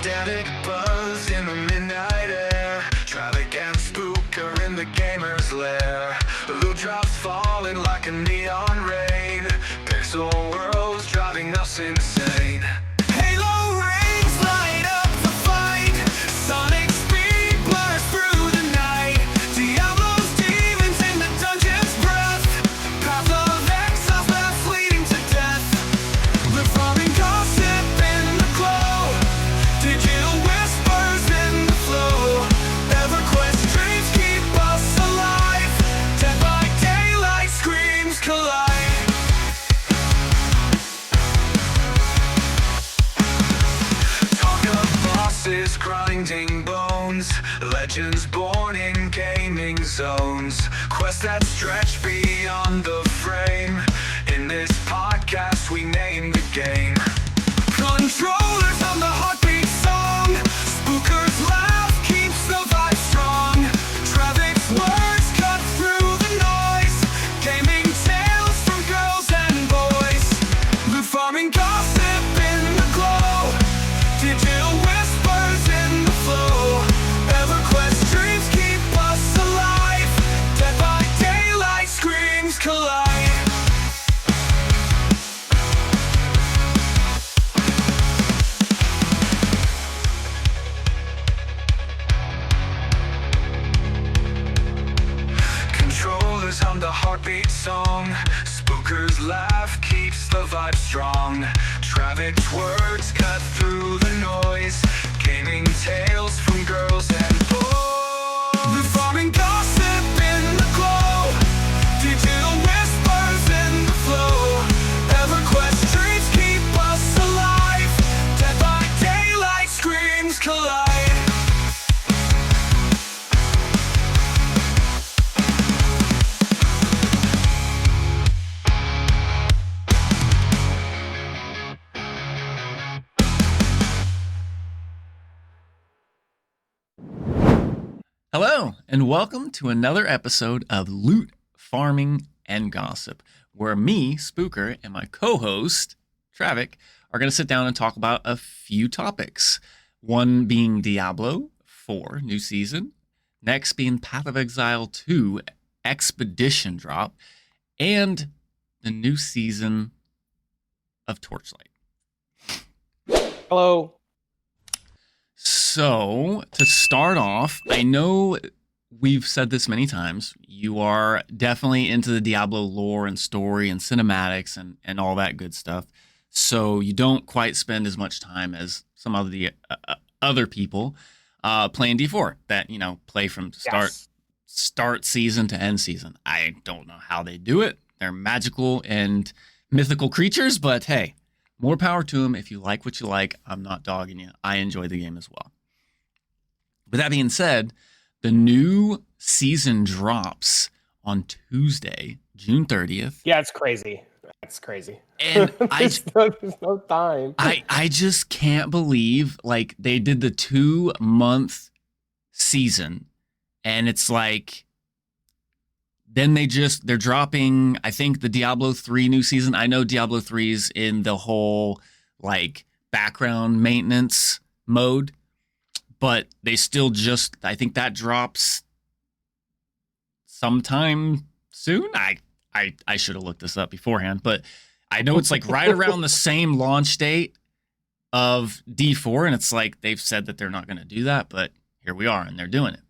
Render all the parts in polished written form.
Static buzz in the midnight air. Travic and Spooker in the gamer's lair. Loot drops falling like a neon rain. Pixel worlds driving us insane. Halo rings light up the fight. Sonic speed blurs through the night. Diablo's demons in the dungeon's breath. Path of exile paths leading to death. Live farming gossip in the glow. Digital whispers in the flow. EverQuest dreams keep us alive. Dead by daylight screams collide. Talk of bosses grinding bones. Legends born in gaming zones. Quests that stretch beyond the frame. In this podcast we name the game. Controllers on the heartbeat song. Spooker's laugh keeps the vibe strong. Travic's words cut through the noise. Gaming tales from girls and boys. Loot farming gossip in the glow. Digital whispers in the flow. EverQuest dreams keep us alive. Dead by daylight screams collide. Controllers hum the heartbeat song. Spooker's laugh keeps the vibe strong. Travic's words cut through the noise. Gaming tales from girls and boys. The farming gossip in the glow. Digital whispers in the flow. EverQuest dreams keep us alive. Dead by daylight screams collide. Hello, and welcome to another episode of Loot, Farming, and Gossip, where me, Spooker, and my co-host, Travic, are going to sit down and talk about a few topics. One being Diablo IV, new season. Next being Path of Exile 2, Expedition Drop. And the new season of Torchlight. Hello. So, to start off, I know we've said this many times, you are definitely into the Diablo lore and story and cinematics and all that good stuff. So you don't quite spend as much time as some of the other people playing D4 that, you know, play from start season to end season. I don't know how they do it. They're magical and mythical creatures, but hey, more power to them. If you like what you like, I'm not dogging you. I enjoy the game as well. With that being said, the new season drops on Tuesday, June 30th. Yeah, it's crazy. It's crazy. And there's no time. I just can't believe, like, they did the 2-month season, and it's like, then they're dropping, I think, the Diablo 3 new season. I know Diablo 3's in the whole, like, background maintenance mode, but they still I think that drops sometime soon. I should have looked this up beforehand, but I know it's like right around the same launch date of D4, and it's like they've said that they're not going to do that, but here we are, and they're doing it.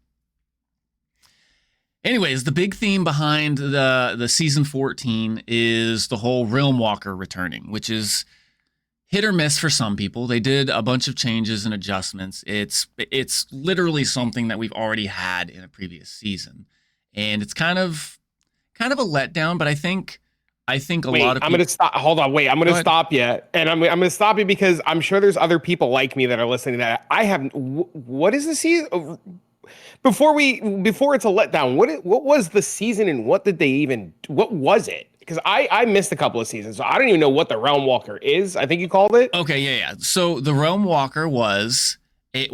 Anyways, the big theme behind the season 14 is the whole Realm Walker returning, which is hit or miss for some people. They did a bunch of changes and adjustments. It's literally something that we've already had in a previous season, and it's kind of a letdown. But I think a lot of people. I'm gonna stop. Hold on, wait. I'm gonna stop you, and I'm gonna stop you because I'm sure there's other people like me that are listening to that. I have. What is the season? Before it's a letdown, what was the season and what was it? Because I missed a couple of seasons, so I don't even know what the Realm Walker is. I think you called it. Okay, yeah. So the Realm Walker was an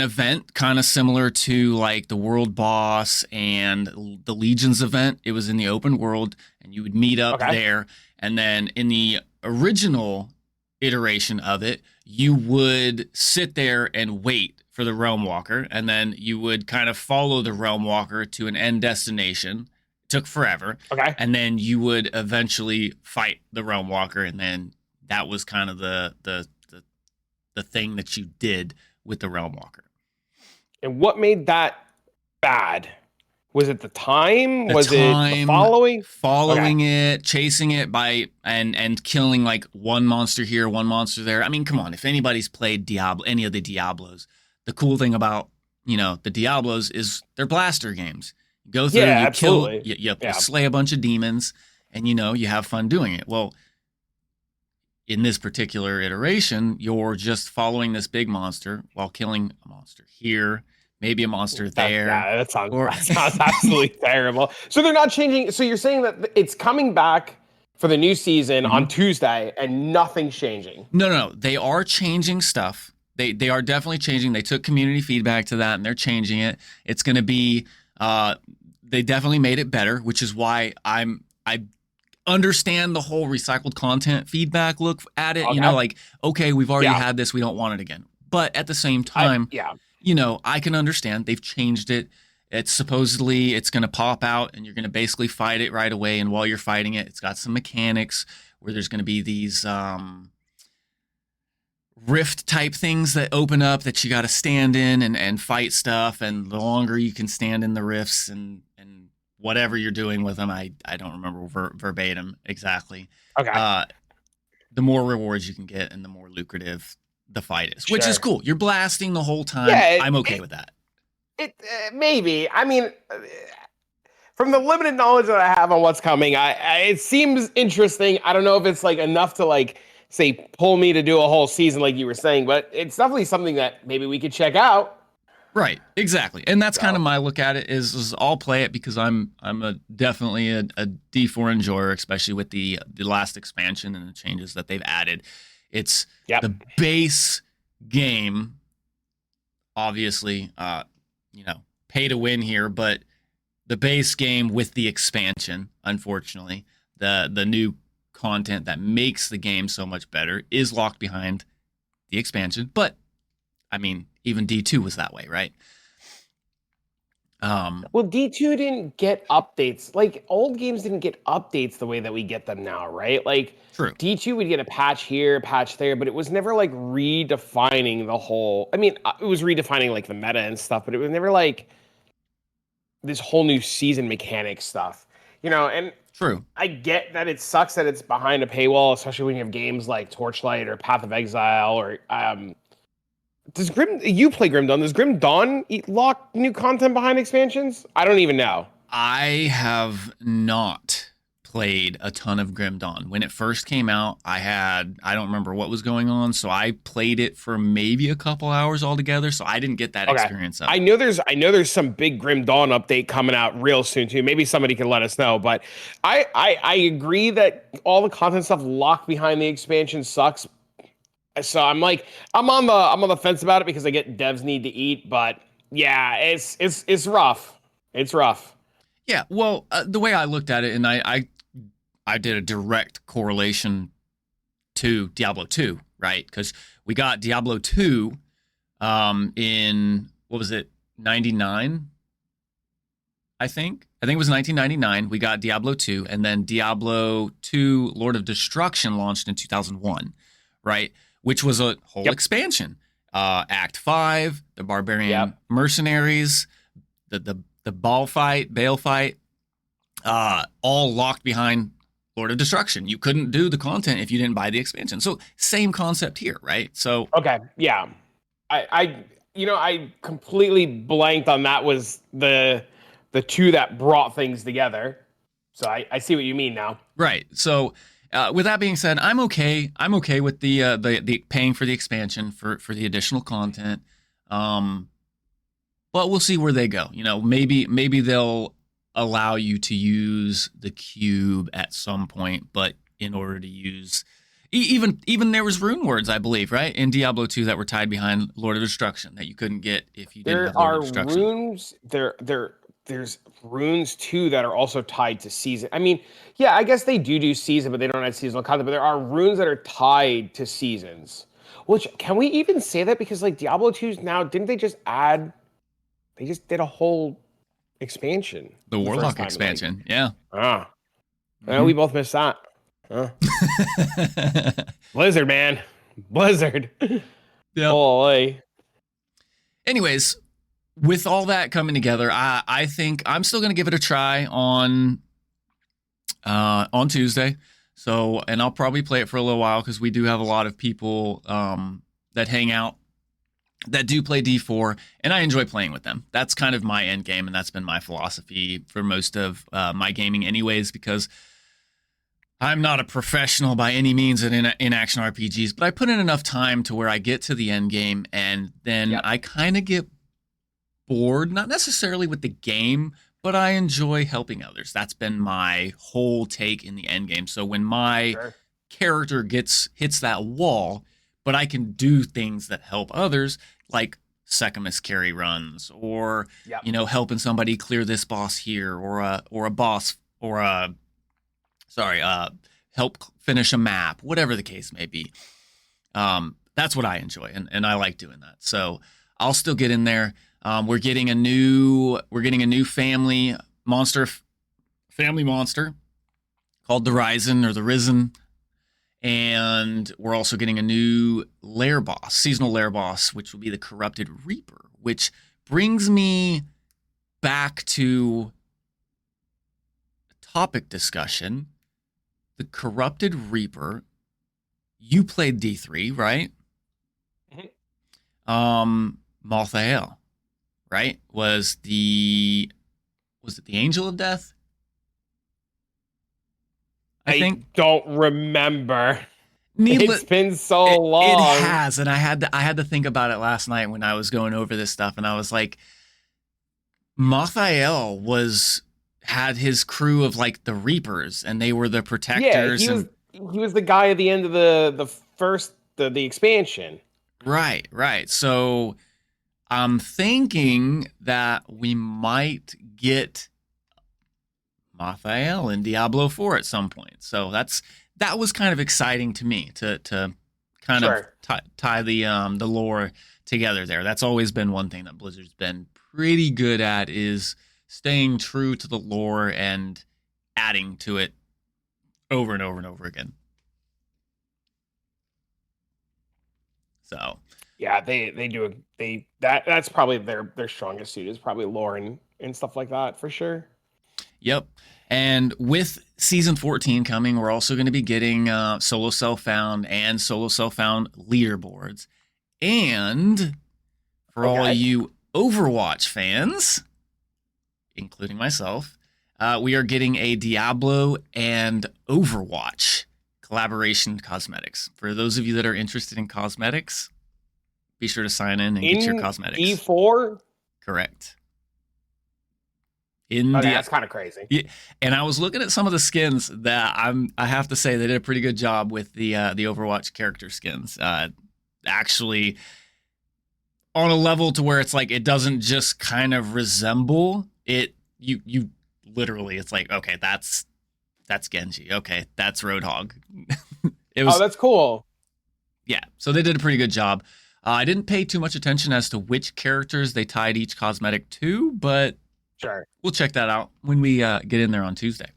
event kind of similar to like the World Boss and the Legions event. It was in the open world, and you would meet up there. And then in the original iteration of it, you would sit there and wait for the Realm Walker, and then you would kind of follow the Realm Walker to an end destination. It took forever. Okay. And then you would eventually fight the Realm Walker, and then that was kind of the thing that you did with the Realm Walker. And what made that bad? Was it the time? Was it the following it, chasing it by and killing like one monster here, one monster there? I mean, come on, if anybody's played Diablo, any of the Diablos, the cool thing about, you know, the Diablos is they're blaster games. You go through, you kill, you slay a bunch of demons, and, you know, you have fun doing it. Well, in this particular iteration, you're just following this big monster while killing a monster here, maybe a monster there. That sounds absolutely terrible. So they're not changing. So you're saying that it's coming back for the new season on Tuesday and nothing's changing? No. They are changing stuff. They are definitely changing. They took community feedback to that and they're changing it. It's going to be, they definitely made it better, which is why I understand the whole recycled content feedback look at it. Okay. You know, like, okay, we've already had this. We don't want it again. But at the same time, you know, I can understand they've changed it. It's supposedly it's going to pop out and you're going to basically fight it right away. And while you're fighting it, it's got some mechanics where there's going to be these rift type things that open up that you got to stand in and fight stuff. And the longer you can stand in the rifts and whatever you're doing with them, I don't remember verbatim exactly. Okay. The more rewards you can get and the more lucrative the fight is, which is cool. You're blasting the whole time. I'm okay with that. Maybe. I mean, from the limited knowledge that I have on what's coming, it seems interesting. I don't know if it's like enough to like say pull me to do a whole season like you were saying, but it's definitely something that maybe we could check out. Right, exactly, and that's kind of my look at it. Is I'll play it because I'm definitely a D4 enjoyer, especially with the last expansion and the changes that they've added. It's the base game, obviously, you know, pay to win here, but the base game with the expansion, unfortunately, the new content that makes the game so much better is locked behind the expansion. But I mean, even D2 was that way, right? Well, D2 didn't get updates. Like, old games didn't get updates the way that we get them now, right? Like, true. D2 would get a patch here, patch there, but it was never, like, redefining the whole... I mean, it was redefining, like, the meta and stuff, but it was never, like, this whole new season mechanic stuff. You know, and... True. I get that it sucks that it's behind a paywall, especially when you have games like Torchlight or Path of Exile or... you play Grim Dawn? Does Grim Dawn lock new content behind expansions? I don't even know. I have not played a ton of Grim Dawn. When it first came out, I don't remember what was going on, so I played it for maybe a couple hours altogether, so I didn't get that experience of it. I know there's some big Grim Dawn update coming out real soon too. Maybe somebody can let us know, but I agree that all the content stuff locked behind the expansion sucks. So I'm on the fence about it because I get devs need to eat, but yeah, it's rough. It's rough. Yeah, well, the way I looked at it, and I did a direct correlation to Diablo 2, right? Because we got Diablo 2 in, what was it, 99? I think it was 1999. We got Diablo 2, and then Diablo 2 Lord of Destruction launched in 2001, right? Which was a whole expansion. Act 5, the Barbarian Mercenaries, the Baal fight, all locked behind Lord of Destruction. You couldn't do the content if you didn't buy the expansion. So same concept here, right? So okay, yeah. I completely blanked on that was the two that brought things together. So I see what you mean now. Right. So with that being said, I'm okay. I'm okay with the paying for the expansion for the additional content. But we'll see where they go. You know, maybe they'll allow you to use the cube at some point, but in order to use even there was rune words, I believe, right, in Diablo 2 that were tied behind Lord of Destruction that you couldn't get if you didn't have Lord of Destruction. There are runes. there's runes too that are also tied to season. I mean, yeah, I guess they do season, but they don't add seasonal content. But there are runes that are tied to seasons. Which, can we even say that? Because like Diablo 2's now, didn't they just add? They just did a whole expansion. The Warlock expansion, yeah. We both missed that. Blizzard, man. Blizzard. Yeah. Holy. Anyways, with all that coming together, I think I'm still going to give it a try on Tuesday. So, and I'll probably play it for a little while because we do have a lot of people that hang out that do play D4, and I enjoy playing with them. That's kind of my end game, and that's been my philosophy for most of my gaming anyways, because I'm not a professional by any means in action RPGs, but I put in enough time to where I get to the end game, and then I kind of get bored, not necessarily with the game, but I enjoy helping others. That's been my whole take in the end game. So when my character hits that wall, but I can do things that help others, like Secamus carry runs, or helping somebody clear this boss here, or a boss, or help finish a map, whatever the case may be. That's what I enjoy, and I like doing that. So I'll still get in there. We're getting a new family monster called the Risen. And we're also getting a new seasonal lair boss, which will be the Corrupted Reaper, which brings me back to a topic discussion. The Corrupted Reaper, you played D3, right? Mm-hmm. Malthael, right? Was it the Angel of Death? I don't remember. It's been so long. It has, and I had to think about it last night when I was going over this stuff, and I was like, Malthael had his crew of like the Reapers, and they were the protectors. Yeah, he was the guy at the end of the expansion. Right. So I'm thinking that we might get Malthael in Diablo 4 at some point. So that was kind of exciting to me to kind of tie the lore together there. That's always been one thing that Blizzard's been pretty good at, is staying true to the lore and adding to it over and over and over again. So yeah, they do that's probably their strongest suit, is probably lore and stuff like that, for sure. Yep. And with season 14 coming, we're also going to be getting solo self-found and solo self-found leaderboards. And for all you Overwatch fans, including myself, we are getting a Diablo and Overwatch collaboration cosmetics. For those of you that are interested in cosmetics, be sure to sign in and get your cosmetics. E4? Correct. That's kind of crazy. Yeah, and I was looking at some of the skins that I have to say they did a pretty good job with the Overwatch character skins. Actually, on a level to where it's like it doesn't just kind of resemble it. You literally, it's like, okay, that's Genji. Okay, that's Roadhog. That's cool. Yeah, so they did a pretty good job. I didn't pay too much attention as to which characters they tied each cosmetic to, but sure, we'll check that out when we get in there on Tuesday.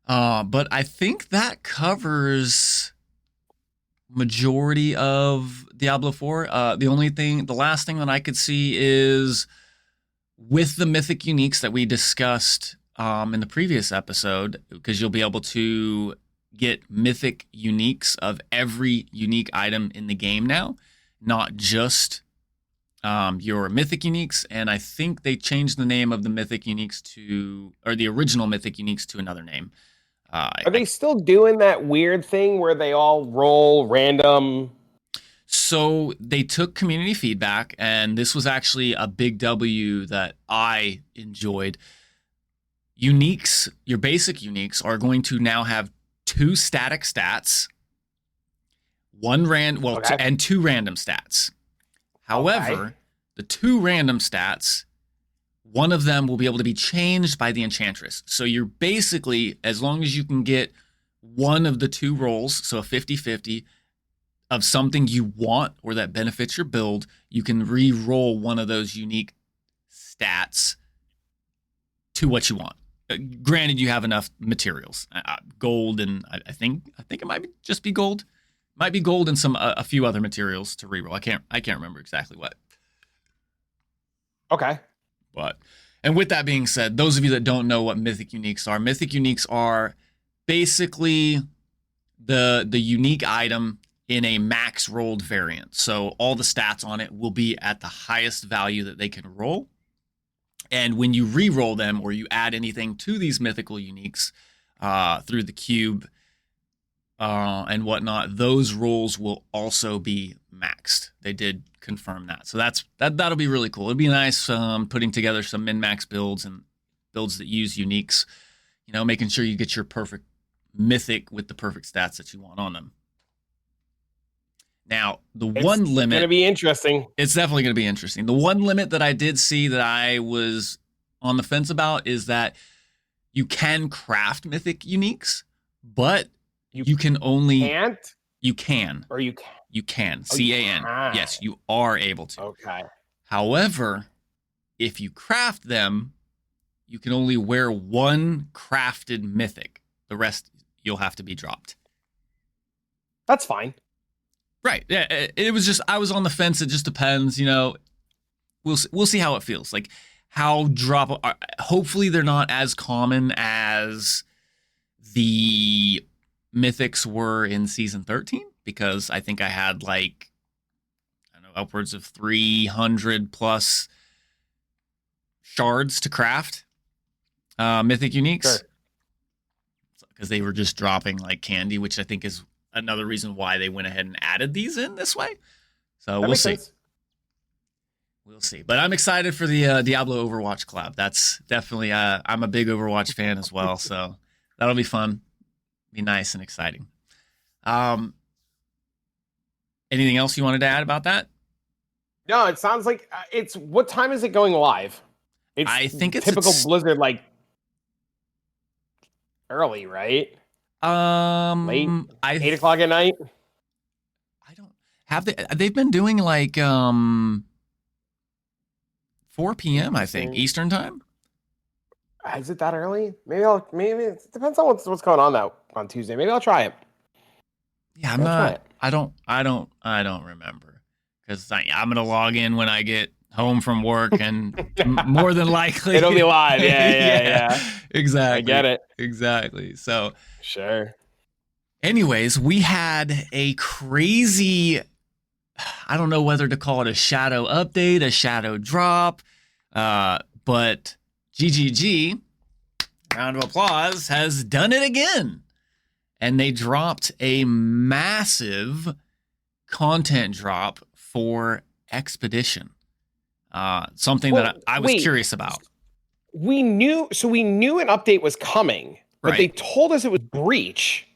But I think that covers majority of Diablo 4. The last thing that I could see is with the mythic uniques that we discussed in the previous episode, because you'll be able to get mythic uniques of every unique item in the game now, not just your mythic uniques. And I think they changed the name of the mythic uniques the original mythic uniques to another name. Are they still doing that weird thing where they all roll random? So they took community feedback, and this was actually a big W that I enjoyed. Uniques, your basic uniques, are going to now have 2 static stats, and 2 random stats. However, the 2 random stats one of them will be able to be changed by the Enchantress. So you're basically, as long as you can get one of the two rolls, so a 50-50 of something you want or that benefits your build, you can re-roll one of those unique stats to what you want. Granted, you have enough materials, gold, and I think it might just be gold. Might be gold and a few other materials to re-roll. I can't remember exactly what. Okay. And with that being said, those of you that don't know what Mythic Uniques are basically the unique item in a max rolled variant. So all the stats on it will be at the highest value that they can roll. And when you re-roll them or you add anything to these mythical uniques through the cube and whatnot, those rolls will also be maxed. They did confirm that. So that'll be really cool. It'd be nice putting together some min-max builds and builds that use uniques, making sure you get your perfect mythic with the perfect stats that you want on them. Now, one limit... It's going to be interesting. It's definitely going to be interesting. The one limit that I did see that I was on the fence about is that you can craft mythic uniques, but you can only... Can't? You can. Or you can? You can. Oh, C-A-N. Yes, you are able to. Okay. However, if you craft them, you can only wear one crafted mythic. The rest, you'll have to be dropped. That's fine. Right. Yeah. It was just, I was on the fence. It just depends. We'll see how it feels. Like how hopefully they're not as common as the mythics were in season 13, because I think I had upwards of 300 plus shards to craft mythic uniques. Sure. Because they were just dropping like candy, which I think is another reason why they went ahead and added these in this way. So we'll see. Sense. We'll see. But I'm excited for the Diablo Overwatch collab. That's definitely, I'm a big Overwatch fan as well. So that'll be fun. Be nice and exciting. Anything else you wanted to add about that? No, it sounds like what time is it going live? I think it's typical Blizzard, early, right? Late, 8 o'clock at night. I don't have they've been doing 4 p.m. I think Eastern time. Is it that early? Maybe it depends on what's going on on Tuesday. Maybe I'll try it. Yeah, I don't remember, because I'm gonna log in when I get home from work, and more than likely it'll be live. Yeah. Exactly. I get it. Exactly. So sure. Anyways, we had a crazy, I don't know whether to call it a shadow update, a shadow drop, but GGG, round of applause, has done it again. And they dropped a massive content drop for Expedition. Something that I was curious about. We knew an update was coming, but right. They told us it was Breach.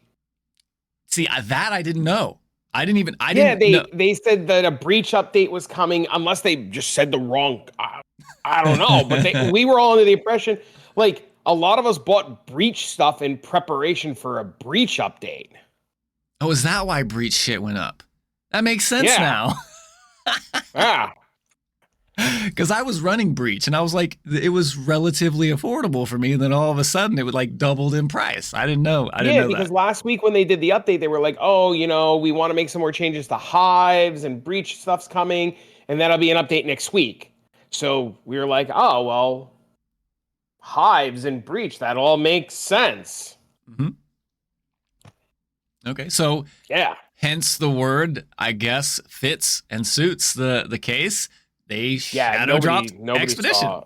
See, that I didn't know. I didn't know. They said that a Breach update was coming, unless they just said the wrong, I don't know, but we were all under the impression, a lot of us bought Breach stuff in preparation for a Breach update. Oh, is that why Breach shit went up? That makes sense now. Yeah. Because I was running Breach, and I was like, it was relatively affordable for me, and then all of a sudden it would doubled in price. I didn't know. Because last week when they did the update, they were like, oh, we want to make some more changes to Hives, and Breach stuff's coming, and that'll be an update next week. So we were like, oh, well, Hives and Breach, that all makes sense. Mm-hmm. Okay, so hence the word, I guess, fits and suits the case. They shadow dropped Expedition.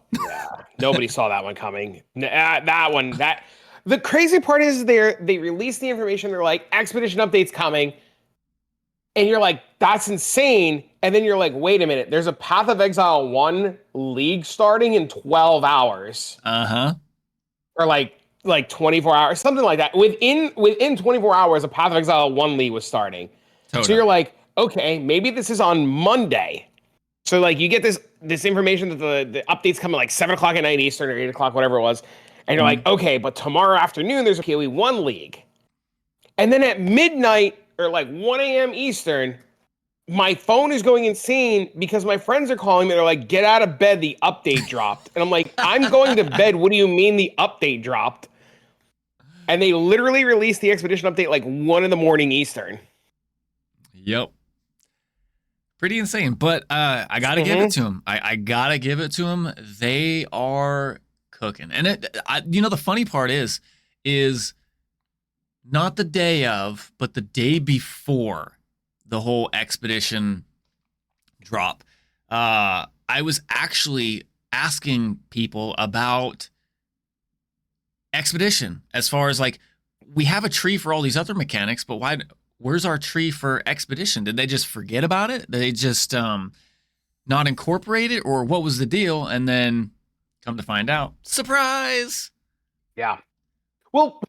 Nobody saw that one coming. The crazy part is they released the information. They're like, Expedition update's coming. And you're like, that's insane. And then you're like, wait a minute. There's a Path of Exile 1 league starting in 12 hours. Uh-huh. Or like 24 hours, something like that. Within 24 hours, a Path of Exile 1 league was starting. Totally. So you're like, okay, maybe this is on Monday. So like you get this information that the updates come at like 7 o'clock at night Eastern or 8 o'clock, whatever it was, and you're like, okay, but tomorrow afternoon there's a PoE1 league, and then at midnight or like 1 a.m. Eastern, my phone is going insane because my friends are calling me. They're like, get out of bed, the update dropped, and I'm like, I'm going to bed. What do you mean the update dropped? And they literally released the expedition update like 1 in the morning Eastern. Yep. Pretty insane, but I gotta give it to them. I gotta give it to them. They are cooking, and the funny part is not the day of, but the day before the whole expedition drop. I was actually asking people about expedition, as far as like, we have a tree for all these other mechanics, but where's our tree for expedition? Did they just forget about it? Did they just not incorporate it, or what was the deal? And then come to find out, surprise. Yeah. Well,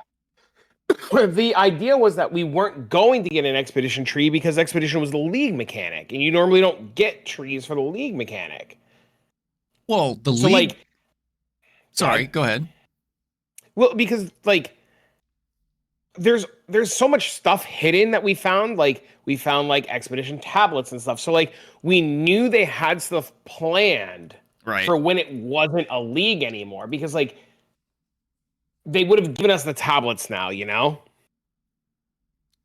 the idea was that we weren't going to get an expedition tree because expedition was the league mechanic, and you normally don't get trees for the league mechanic. Well, Sorry, go ahead. Well, because like there's so much stuff hidden that we found. Like we found like expedition tablets and stuff. So like we knew they had stuff planned for when it wasn't a league anymore, because like they would have given us the tablets now,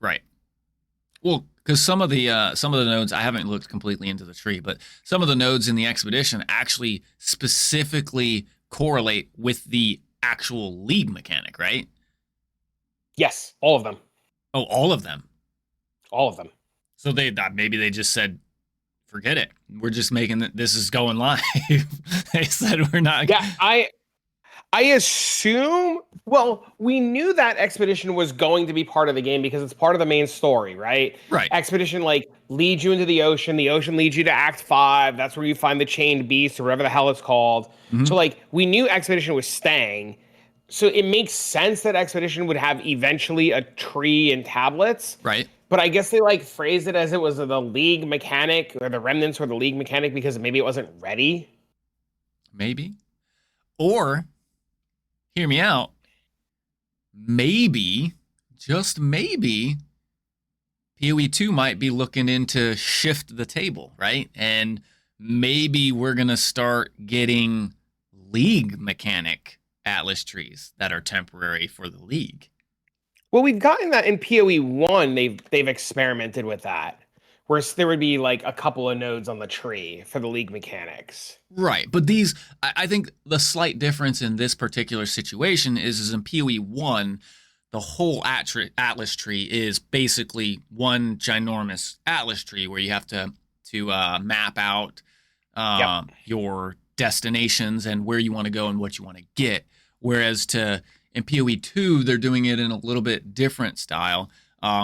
Right. Well, because some of the nodes, I haven't looked completely into the tree, but some of the nodes in the expedition actually specifically correlate with the actual league mechanic, right? Yes, all of them. Oh, all of them. All of them. So maybe they just said, forget it. We're just making this is going live. They said we're not. Yeah, I assume. Well, we knew that expedition was going to be part of the game because it's part of the main story, right? Right. Expedition like leads you into the ocean. The ocean leads you to Act 5. That's where you find the chained beast or whatever the hell it's called. Mm-hmm. So like we knew expedition was staying. So it makes sense that expedition would have eventually a tree and tablets. Right. But I guess they like phrased it as it was the league mechanic, or the remnants were the league mechanic, because maybe it wasn't ready. Maybe. Or, hear me out, maybe, just maybe, PoE2 might be looking into shift the table, right? And maybe we're going to start getting league mechanic Atlas trees that are temporary for the league. Well, we've gotten that in PoE1. They've experimented with that, where there would be like a couple of nodes on the tree for the league mechanics. Right, but I think the slight difference in this particular situation is in PoE1, the whole Atlas tree is basically one ginormous Atlas tree where you have to map out your destinations and where you want to go and what you want to get. Whereas in PoE2, they're doing it in a little bit different style,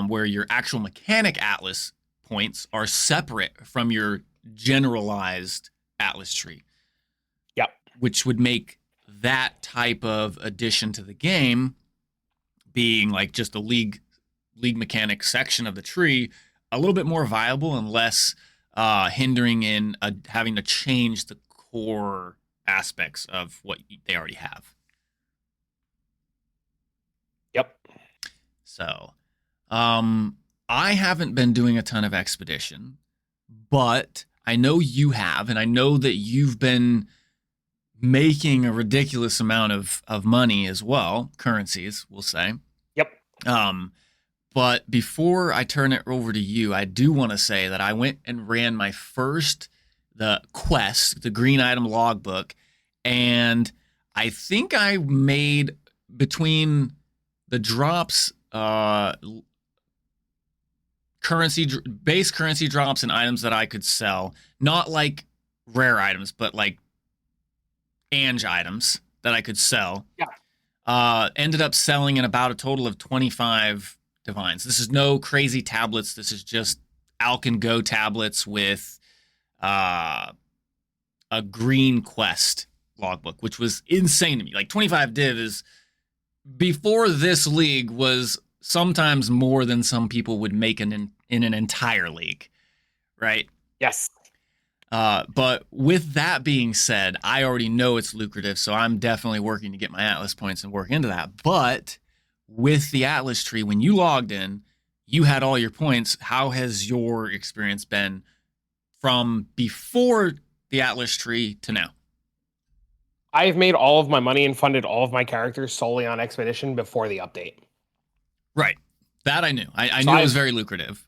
where your actual mechanic Atlas points are separate from your generalized Atlas tree. Yep. Which would make that type of addition to the game, being like just the league mechanic section of the tree, a little bit more viable and less hindering in having to change the core aspects of what they already have. Yep. So, I haven't been doing a ton of expedition, but I know you have, and I know that you've been making a ridiculous amount of money as well, currencies, we'll say. Yep. But before I turn it over to you, I do want to say that I went and ran the quest, the green item logbook, and I think I made between the drops, base currency drops and items that I could sell, not like rare items, but like Ange items that I could sell. Yeah. Ended up selling in about a total of 25 divines. This is no crazy tablets. This is just Alkin Go tablets with a green quest logbook, which was insane to me. Like 25 div is, before this league, was sometimes more than some people would make in an entire league, right? Yes. But with that being said, I already know it's lucrative, so I'm definitely working to get my Atlas points and work into that. But with the Atlas tree, when you logged in, you had all your points. How has your experience been from before the Atlas tree to now? I've made all of my money and funded all of my characters solely on Expedition before the update. Right. That I knew. I So knew it was very lucrative.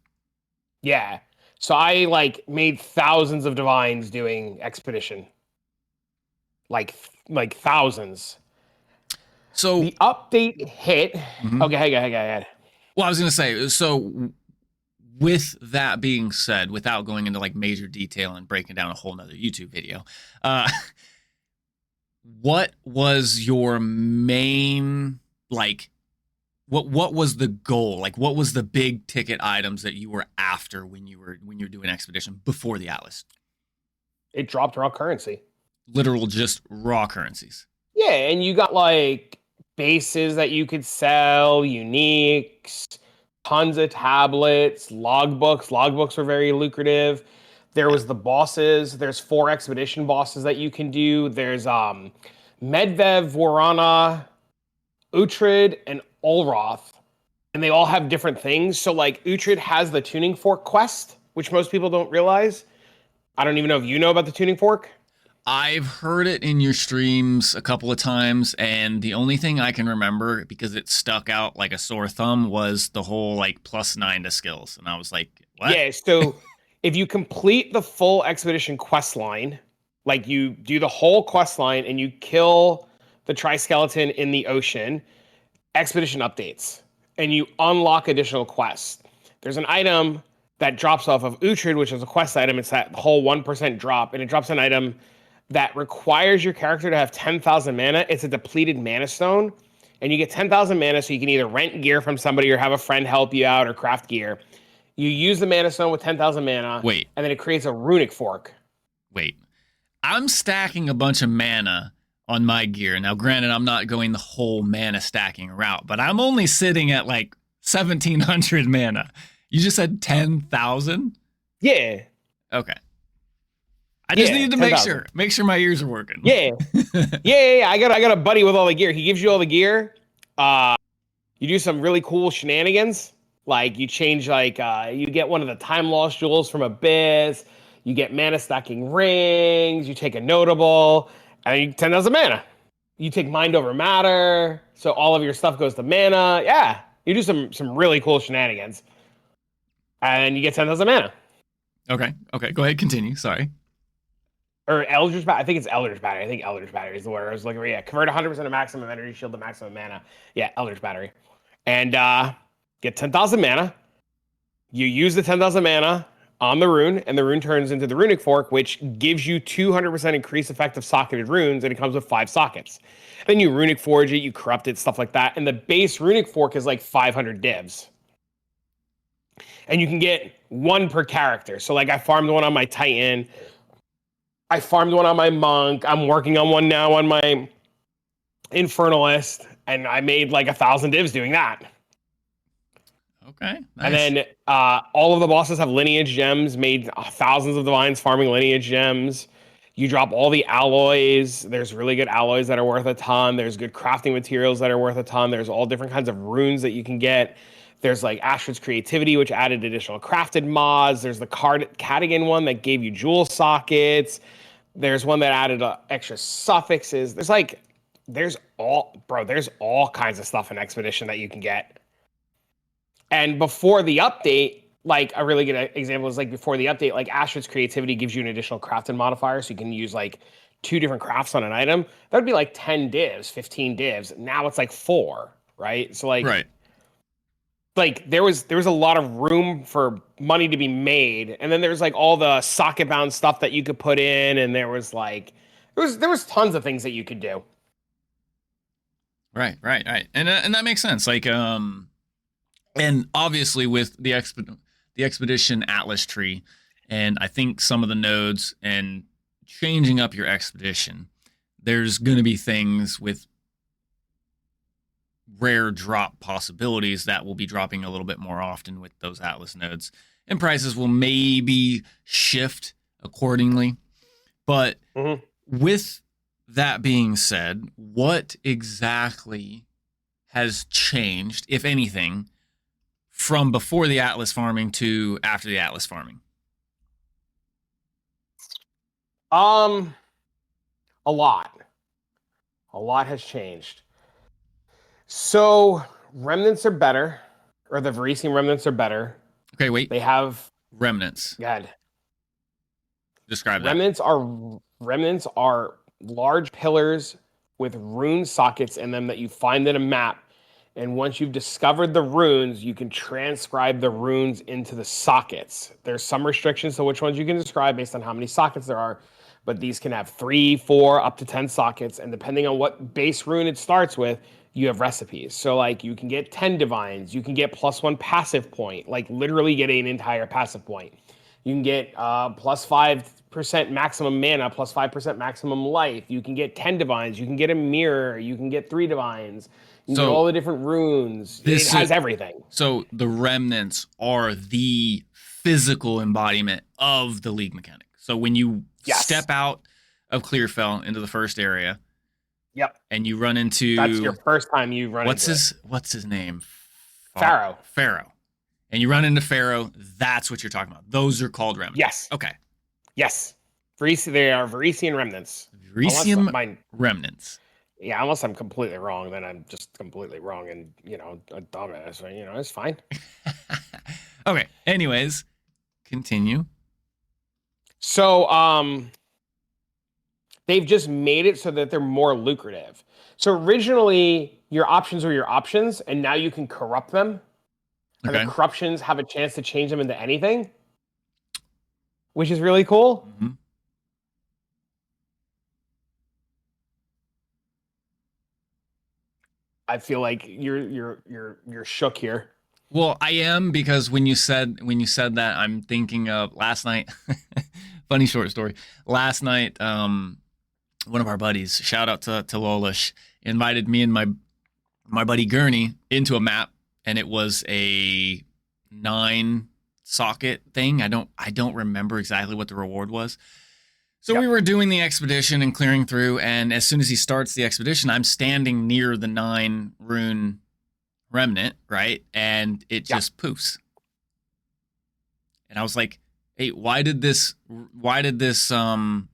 Yeah. So I like made thousands of divines doing Expedition. Like thousands. So The update hit. Mhm. Okay, go ahead. Well, I was going to say, so with that being said, without going into like major detail and breaking down a whole nother YouTube video, what was your main, like, what was the goal? Like, what was the big ticket items that you were after when you were doing Expedition before the Atlas? It dropped raw currency. Literal just raw currencies. Yeah, and you got like bases that you could sell, uniques, tons of tablets, logbooks. Logbooks were very lucrative. There was the bosses. There's 4 expedition bosses that you can do. There's Medvev, Vorana, Uhtred, and Olroth. And they all have different things. So like Uhtred has the tuning fork quest, which most people don't realize. I don't even know if you know about the tuning fork. I've heard it in your streams a couple of times, and the only thing I can remember, because it stuck out like a sore thumb, was the whole like +9 to skills. And I was like, what? Yeah, so if you complete the full expedition quest line, like you do the whole quest line and you kill the tri-skeleton in the ocean, expedition updates, and you unlock additional quests. There's an item that drops off of Uhtred, which is a quest item. It's that whole 1% drop, and it drops an item that requires your character to have 10,000 mana. It's a depleted mana stone, and you get 10,000 mana so you can either rent gear from somebody or have a friend help you out or craft gear. You use the mana stone with 10,000 mana. Wait. And then it creates a runic fork. Wait. I'm stacking a bunch of mana on my gear. Now, granted, I'm not going the whole mana stacking route, but I'm only sitting at like 1,700 mana. You just said 10,000? Yeah. Okay. I just needed to 10,000. make sure my ears are working. Yeah. yeah. I got a buddy with all the gear. He gives you all the gear. You do some really cool shenanigans. Like you change you get one of the time lost jewels from Abyss. You get mana stacking rings. You take a notable, and you 10,000 mana. You take mind over matter, so all of your stuff goes to mana. Yeah, you do some really cool shenanigans, and you get 10,000 mana. Okay. Go ahead. Continue. Sorry. Or Eldritch Battery. I think it's Eldritch Battery. I think Eldritch Battery is the word I was looking for. Yeah, convert 100% of maximum energy shield to maximum mana. Yeah, Eldritch Battery. And get 10,000 mana. You use the 10,000 mana on the rune, and the rune turns into the runic fork, which gives you 200% increased effective socketed runes, and it comes with 5 sockets. Then you runic forge it, you corrupt it, stuff like that. And the base runic fork is like 500 divs. And you can get 1 per character. So like I farmed one on my Titan. I farmed one on my monk. I'm working on one now on my infernalist, and I made like 1,000 divs doing that. Okay. Nice. And then all of the bosses have lineage gems, made thousands of divines farming lineage gems. You drop all the alloys. There's really good alloys that are worth a ton. There's good crafting materials that are worth a ton. There's all different kinds of runes that you can get. There's like Astrid's Creativity, which added additional crafted mods. There's the Cadigan one that gave you jewel sockets. There's one that added extra suffixes. There's all kinds of stuff in Expedition that you can get. And before the update, like a really good example is like before the update, like Astrid's Creativity gives you an additional crafting modifier. So you can use like 2 different crafts on an item. That would be like 10 divs, 15 divs. Now it's like 4, right? So like, right. Like there was a lot of room for money to be made, and then there's like all the socket bound stuff that you could put in, and there was tons of things that you could do. Right, and that makes sense. Like, and obviously with the Expedition Atlas tree, and I think some of the nodes and changing up your expedition, there's going to be things with rare drop possibilities that will be dropping a little bit more often with those Atlas nodes, and prices will maybe shift accordingly. But Mhm. with that being said, what exactly has changed, if anything, from before the Atlas farming to after the Atlas farming? A lot. A lot has changed. So remnants are better, or the Varisian remnants are better. Okay, wait. They have Remnants. God. Describe that. Remnants are large pillars with rune sockets in them that you find in a map. And once you've discovered the runes, you can transcribe the runes into the sockets. There's some restrictions to which ones you can describe based on how many sockets there are, but these can have 3, 4, up to 10 sockets. And depending on what base rune it starts with, you have recipes. So like you can get 10 divines, you can get +1 passive point, like literally getting an entire passive point. You can get +5% maximum mana, +5% maximum life. You can get 10 divines. You can get a mirror. You can get 3 divines. You can get all the different runes. It has everything. So the remnants are the physical embodiment of the League mechanic. So when you step out of Clearfell into the first area, and you run into that's your first time you run what's his name? Pharaoh. Pharaoh. And you run into Pharaoh, that's what you're talking about. Those are called remnants. Yes. Okay. Yes. They are Varisian remnants. Varisian remnants. Yeah, unless I'm completely wrong, then I'm just completely wrong and, a dumbass. So, it's fine. Okay. Anyways, continue. So, they've just made it so that they're more lucrative. So originally, your options were your options, and now you can corrupt them. And the corruptions have a chance to change them into anything, which is really cool. Mm-hmm. I feel like you're shook here. Well, I am, because when you said that, I'm thinking of last night. Funny short story. Last night, one of our buddies, shout out to Lolish, invited me and my buddy Gurney into a map. And it was a 9 socket thing. I don't remember exactly what the reward was. So we were doing the expedition and clearing through, and as soon as he starts the expedition, I'm standing near the 9 rune remnant, right? And it just poofs. And I was like, hey, why did this rune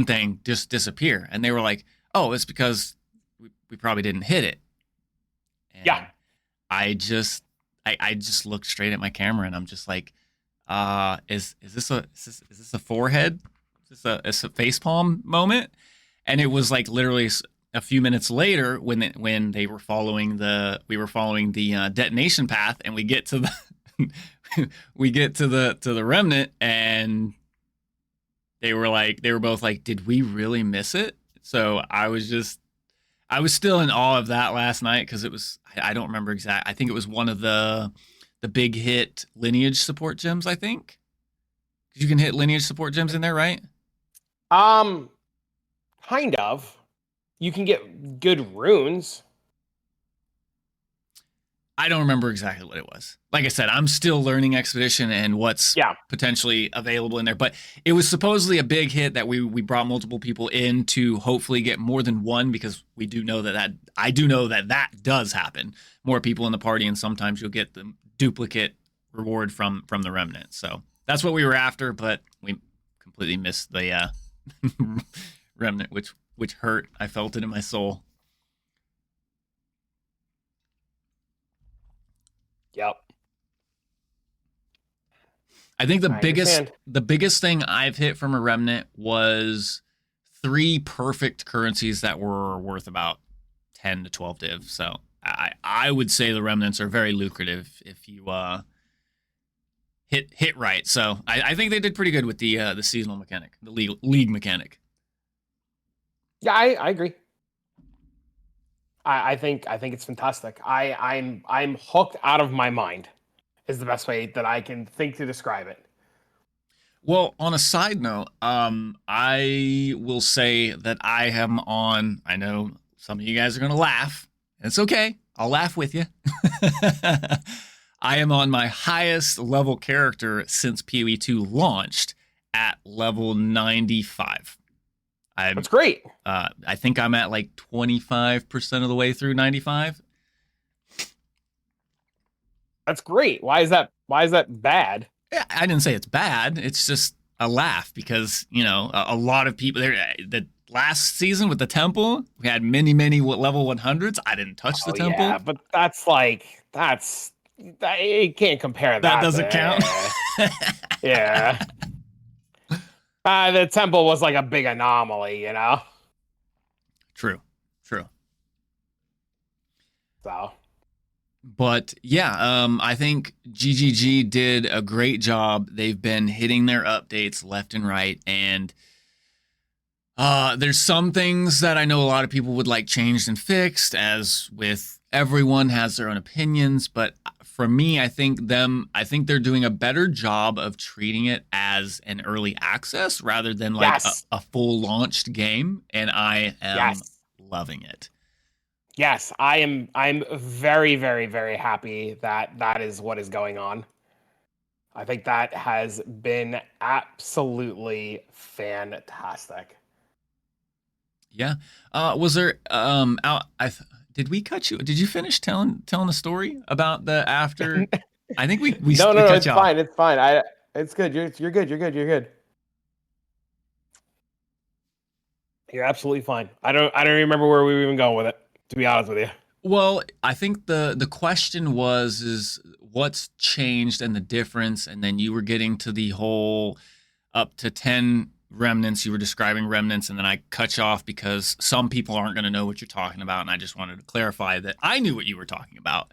thing just disappear? And they were like, oh, it's because we probably didn't hit it. And I just looked straight at my camera and I'm just like, is this a forehead? Is this a facepalm moment? And it was like literally a few minutes later when we were following the detonation path, and we get to the remnant, and they were both like, did we really miss it? So I was still in awe of that last night, because it was, I don't remember exact. I think it was one of the big hit lineage support gems, I think. You can hit lineage support gems in there, right? Kind of. You can get good runes. I don't remember exactly what it was. Like I said, I'm still learning Expedition and what's potentially available in there. But it was supposedly a big hit that we brought multiple people in to hopefully get more than one, because we do know I do know that does happen. More people in the party, and sometimes you'll get the duplicate reward from the remnant. So that's what we were after, but we completely missed the remnant, which hurt. I felt it in my soul. Yep. I think the biggest thing I've hit from a remnant was 3 perfect currencies that were worth about 10 to 12 div. So I would say the remnants are very lucrative if you hit right. So I think they did pretty good with the seasonal mechanic, the league mechanic. Yeah, I agree. I think it's fantastic. I'm hooked out of my mind, is the best way that I can think to describe it. Well, on a side note, I will say that I am on. I know some of you guys are gonna laugh. It's okay. I'll laugh with you. I am on my highest level character since PoE2 launched, at level 95. That's great. I think I'm at like 25% of the way through 95. That's great. Why is that bad? Yeah, I didn't say it's bad. It's just a laugh because, you know, a lot of people there. The last season with the temple, we had many level 100s. I didn't touch the temple. Yeah, but you can't compare that. That doesn't count. Yeah. The temple was like a big anomaly, you know? True. So. But yeah, I think GGG did a great job. They've been hitting their updates left and right. And there's some things that I know a lot of people would like changed and fixed, as with everyone has their own opinions. But for me, I think they're doing a better job of treating it as an early access rather than like a full launched game. And I am loving it. Yes, I'm very, very, very happy that is what is going on. I think that has been absolutely fantastic. Yeah. Was there did we cut you? Did you finish telling the story about the after? I think we No, cut it's you fine. off. It's fine. It's good. You're good. You're absolutely fine. I don't remember where we were even going with it, to be honest with you. Well, I think the question is what's changed and the difference, and then you were getting to the whole up to 10 remnants. You were describing remnants, and then I cut you off because some people aren't going to know what you're talking about, and I just wanted to clarify that I knew what you were talking about,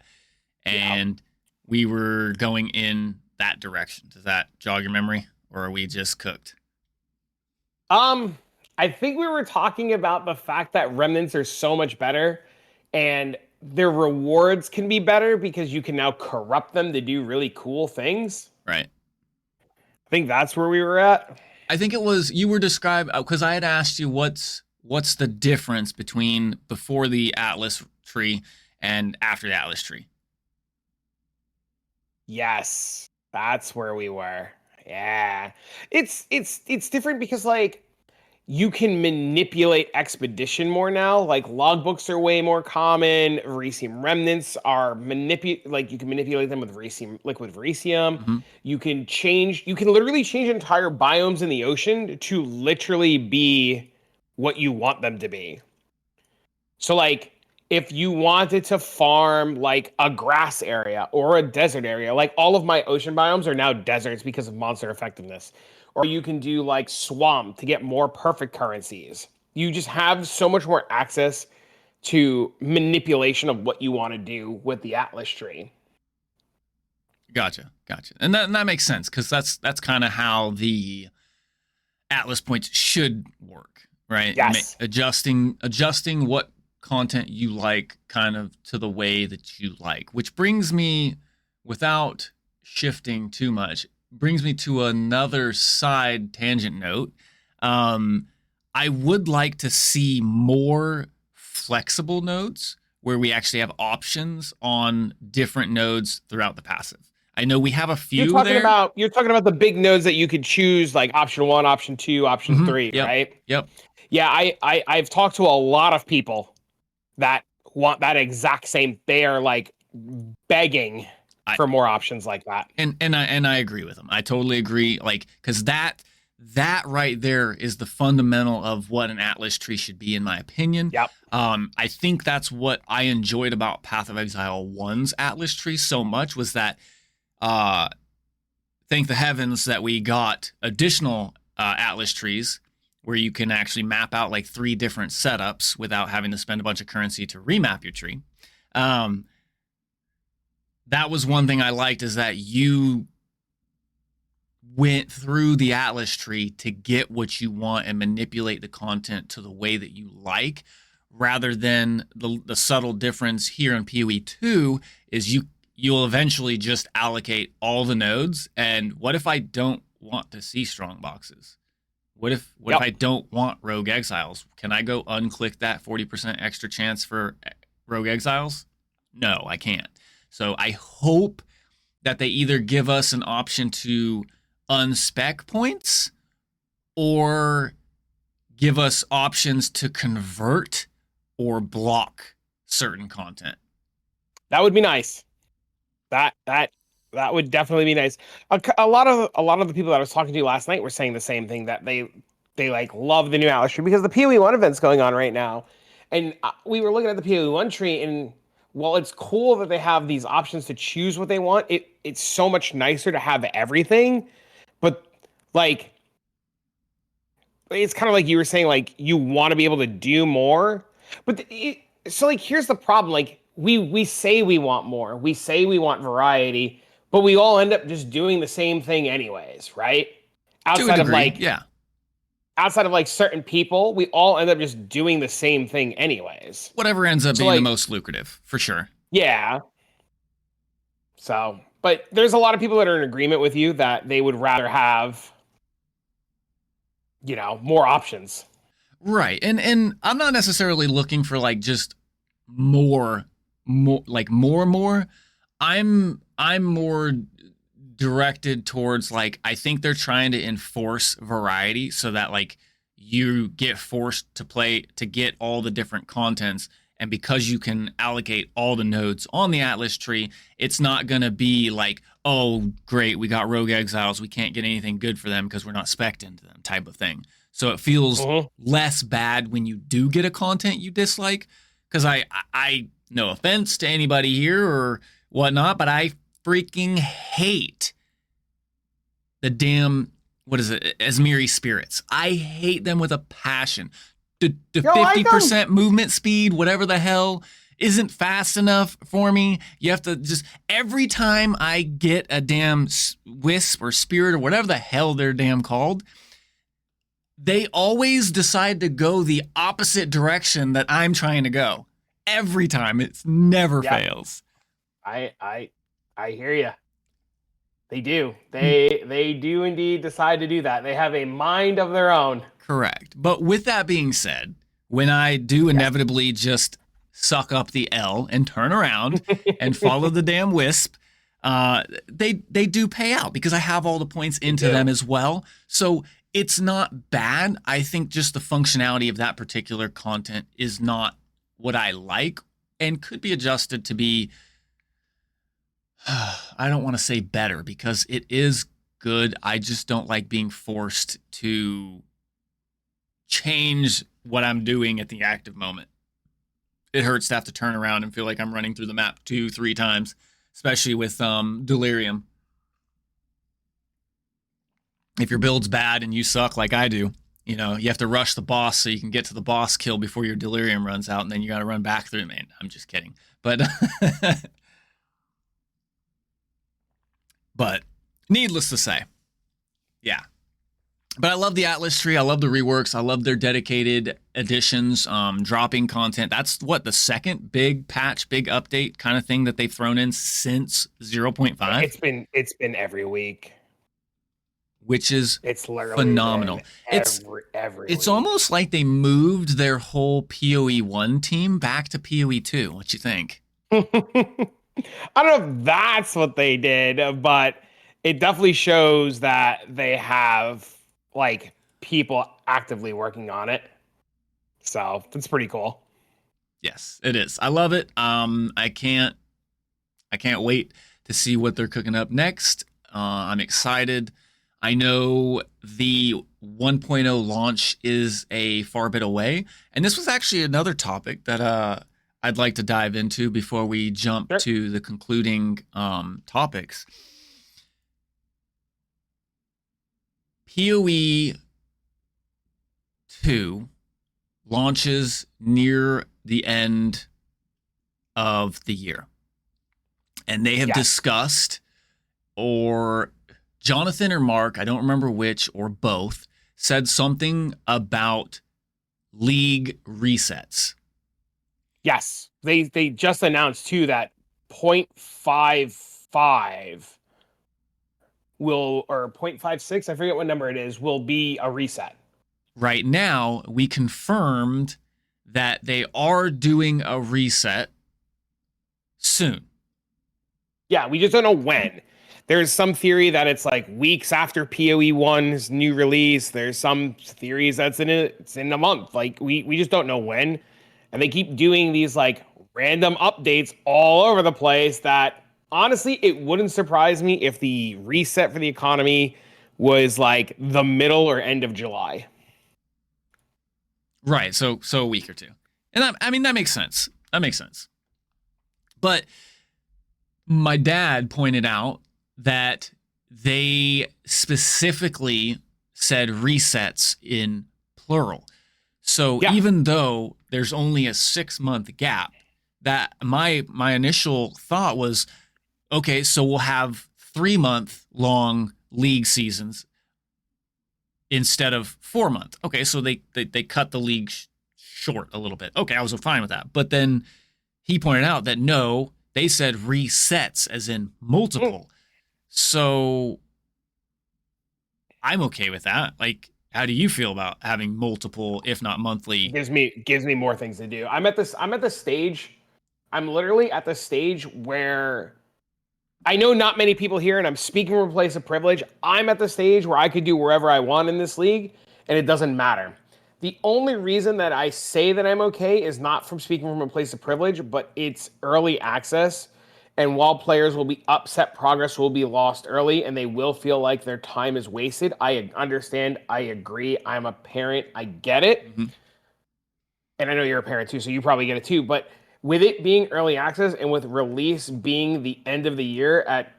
and we were going in that direction. Does that jog your memory, or are we just cooked? I think we were talking about the fact that remnants are so much better, and their rewards can be better because you can now corrupt them to do really cool things. Right. I think that's where we were at. I think it was you were describing because I had asked you what's the difference between before the Atlas tree and after the Atlas tree. Yes, that's where we were. Yeah, it's different because like you can manipulate expedition more now. Like logbooks are way more common. Verisium remnants are you can manipulate them with liquid verisium. Mm-hmm. You can literally change entire biomes in the ocean to literally be what you want them to be. So like if you wanted to farm like a grass area or a desert area, like all of my ocean biomes are now deserts because of monster effectiveness. Or you can do like swamp to get more perfect currencies. You just have so much more access to manipulation of what you want to do with the Atlas tree. Gotcha. And that makes sense because that's kind of how the Atlas points should work, right? Yes. Adjusting what content you like kind of to the way that you like, which brings me, without shifting too much, brings me to another side tangent note. I would like to see more flexible nodes where we actually have options on different nodes throughout the passive. I know we have a few. You're talking about the big nodes that you could choose, like option 1, option 2, option 3, right? Yep. Yeah, I've talked to a lot of people that want that exact same. They are like begging for more options like that. And I agree with them. I totally agree. Like, because that right there is the fundamental of what an Atlas tree should be, in my opinion. Yep. I think that's what I enjoyed about Path of Exile 1's Atlas tree so much, was that thank the heavens that we got additional Atlas trees where you can actually map out like 3 different setups without having to spend a bunch of currency to remap your tree. That was one thing I liked, is that you went through the Atlas tree to get what you want and manipulate the content to the way that you like, rather than the subtle difference here in PoE2 is you'll eventually just allocate all the nodes. And what if I don't want to see strong boxes? What if I don't want Rogue Exiles? Can I go unclick that 40% extra chance for Rogue Exiles? No, I can't. So I hope that they either give us an option to unspec points, or give us options to convert or block certain content. That would be nice. That would definitely be nice. A lot of the people that I was talking to last night were saying the same thing, that they like love the new Atlas tree because the PoE1 event's going on right now, and we were looking at the PoE1 tree, and while it's cool that they have these options to choose what they want, it's so much nicer to have everything. But like, it's kind of like you were saying, like you want to be able to do more, but so like here's the problem, like we say we want more, we say we want variety, but we all end up just doing the same thing anyways, right? To a degree, Outside of like certain people, we all end up just doing the same thing anyways. Whatever ends up being the most lucrative, for sure. Yeah. So, but there's a lot of people that are in agreement with you that they would rather have, more options. Right. And I'm not necessarily looking for like just more. I'm more directed towards like, I think they're trying to enforce variety so that like you get forced to play to get all the different contents. And because you can allocate all the nodes on the Atlas tree, it's not going to be like, oh, great, we got Rogue Exiles, we can't get anything good for them because we're not spec'd into them type of thing. So it feels less bad when you do get a content you dislike. Because I no offense to anybody here or whatnot, but I freaking hate the damn, Asmiri spirits. I hate them with a passion. The 50% movement speed, whatever the hell, isn't fast enough for me. You have to just, every time I get a damn wisp or spirit or whatever the hell they're damn called, they always decide to go the opposite direction that I'm trying to go. Every time. It never fails. I hear you. They do. They do indeed decide to do that. They have a mind of their own. Correct. But with that being said, when I do inevitably just suck up the L and turn around and follow the damn wisp, they do pay out because I have all the points into them as well. So it's not bad. I think just the functionality of that particular content is not what I like and could be adjusted to be, I don't want to say better because it is good. I just don't like being forced to change what I'm doing at the active moment. It hurts to have to turn around and feel like I'm running through the map 2-3 times, especially with Delirium. If your build's bad and you suck like I do, you have to rush the boss so you can get to the boss kill before your Delirium runs out, and then you got to run back through. Man, I'm just kidding. But needless to say, yeah. But I love the Atlas tree. I love the reworks. I love their dedicated editions, dropping content. That's the second big patch, big update kind of thing that they've thrown in since 0.5. It's been every week, which is phenomenal. Every it's week. Almost like they moved their whole PoE1 team back to PoE2. What you think? I don't know if that's what they did, but it definitely shows that they have like people actively working on it. So that's pretty cool. Yes, it is. I love it. I can't wait to see what they're cooking up next. I'm excited. I know the 1.0 launch is a far bit away, and this was actually another topic that I'd like to dive into before we jump to the concluding topics. PoE2 launches near the end of the year. And they have discussed, or Jonathan or Mark, I don't remember which, or both, said something about league resets. Yes. They just announced too that 0.55 or 0.56, I forget what number it is, will be a reset. Right now, we confirmed that they are doing a reset soon. Yeah, we just don't know when. There's some theory that it's like weeks after PoE1's new release. There's some theories that's it's in a month. Like we just don't know when. And they keep doing these like random updates all over the place that honestly, it wouldn't surprise me if the reset for the economy was like the middle or end of July. Right. So a week or two. And I mean, that makes sense. That makes sense. But my dad pointed out that they specifically said resets in plural. So even though there's only a 6-month gap, that my initial thought was, okay, so we'll have 3-month long league seasons instead of 4-month. Okay, so they cut the league short a little bit. Okay, I was fine with that. But then he pointed out that no, they said resets as in multiple. So I'm okay with that. Like, how do you feel about having multiple, if not monthly? Gives me more things to do. I'm at the stage. I'm literally at the stage where I know not many people here, and I'm speaking from a place of privilege. I'm at the stage where I could do wherever I want in this league, and it doesn't matter. The only reason that I say that I'm okay is not from speaking from a place of privilege, but it's early access. And while players will be upset, progress will be lost early, and they will feel like their time is wasted. I understand. I agree. I'm a parent. I get it. Mm-hmm. And I know you're a parent too, so you probably get it too. But with it being early access and with release being the end of the year at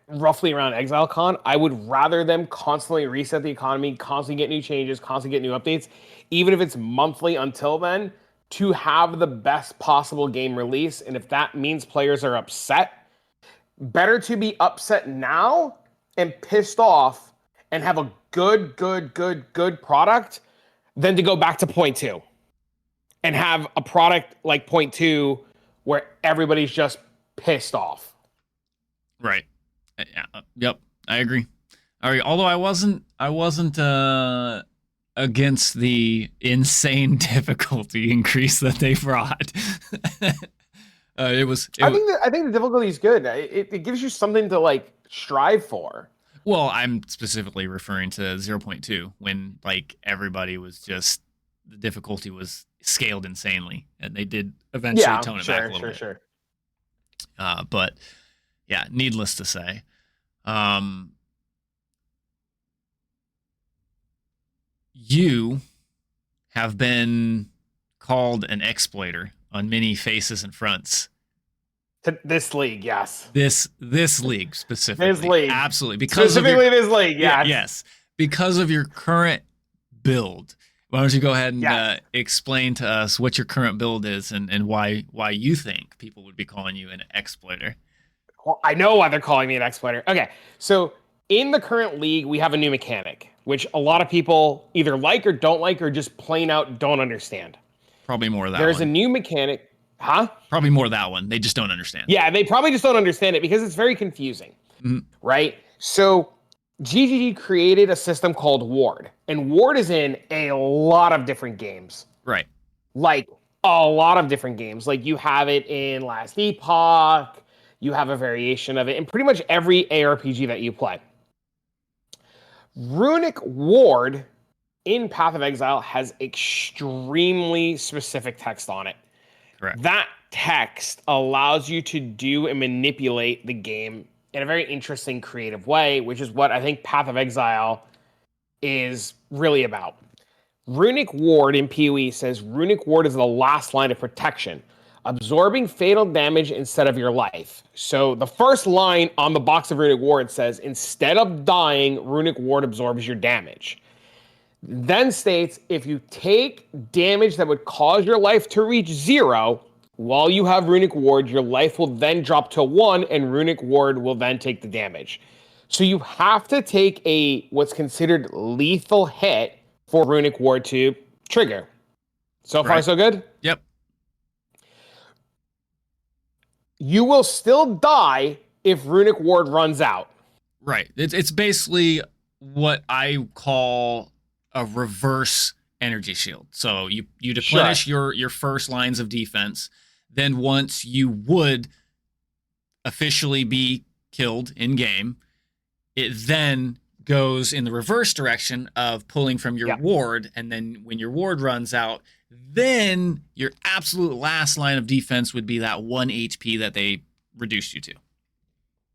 roughly around ExileCon, I would rather them constantly reset the economy, constantly get new changes, constantly get new updates, even if it's monthly until then, to have the best possible game release. And if that means players are upset, better to be upset now and pissed off and have a good product than to go back to point 2 and have a product like point 2 where everybody's just pissed off. Right. Yep. I agree. All right. Although I wasn't against the insane difficulty increase that they brought. I think the difficulty is good. It gives you something to like strive for. Well, I'm specifically referring to 0.2 when like everybody was just, the difficulty was scaled insanely, and they did eventually tone it back a little bit. Sure. But yeah, needless to say, you have been called an exploiter on many faces and fronts. This league, yes. This league specifically. This league. Absolutely. Specifically this league, yes. Yes. Because of your current build. Why don't you go ahead and explain to us what your current build is and why you think people would be calling you an exploiter? Well, I know why they're calling me an exploiter. Okay, so in the current league, we have a new mechanic, which a lot of people either like or don't like or just plain out don't understand. Probably more of that There's a new mechanic. Huh? Probably more of that one. They just don't understand. Yeah, they probably just don't understand it because it's very confusing, right? So GGG created a system called Ward, and Ward is in a lot of different games. Right. Like a lot of different games. Like you have it in Last Epoch, you have a variation of it in pretty much every ARPG that you play. Runic Ward in Path of Exile has extremely specific text on it. Correct. That text allows you to do and manipulate the game in a very interesting, creative way, which is what I think Path of Exile is really about. Runic Ward in PoE says Runic Ward is the last line of protection, absorbing fatal damage instead of your life. So the first line on the box of Runic Ward says, instead of dying, Runic Ward absorbs your damage. Then states, if you take damage that would cause your life to reach 0, while you have Runic Ward, your life will then drop to 1, and Runic Ward will then take the damage. So you have to take a what's considered lethal hit for Runic Ward to trigger. So far, so good? Yep. You will still die if Runic Ward runs out. Right. It's basically what I call a reverse energy shield. So you deplenish your first lines of defense. Then once you would officially be killed in game, it then goes in the reverse direction of pulling from your ward. And then when your ward runs out, then your absolute last line of defense would be that 1 HP that they reduced you to.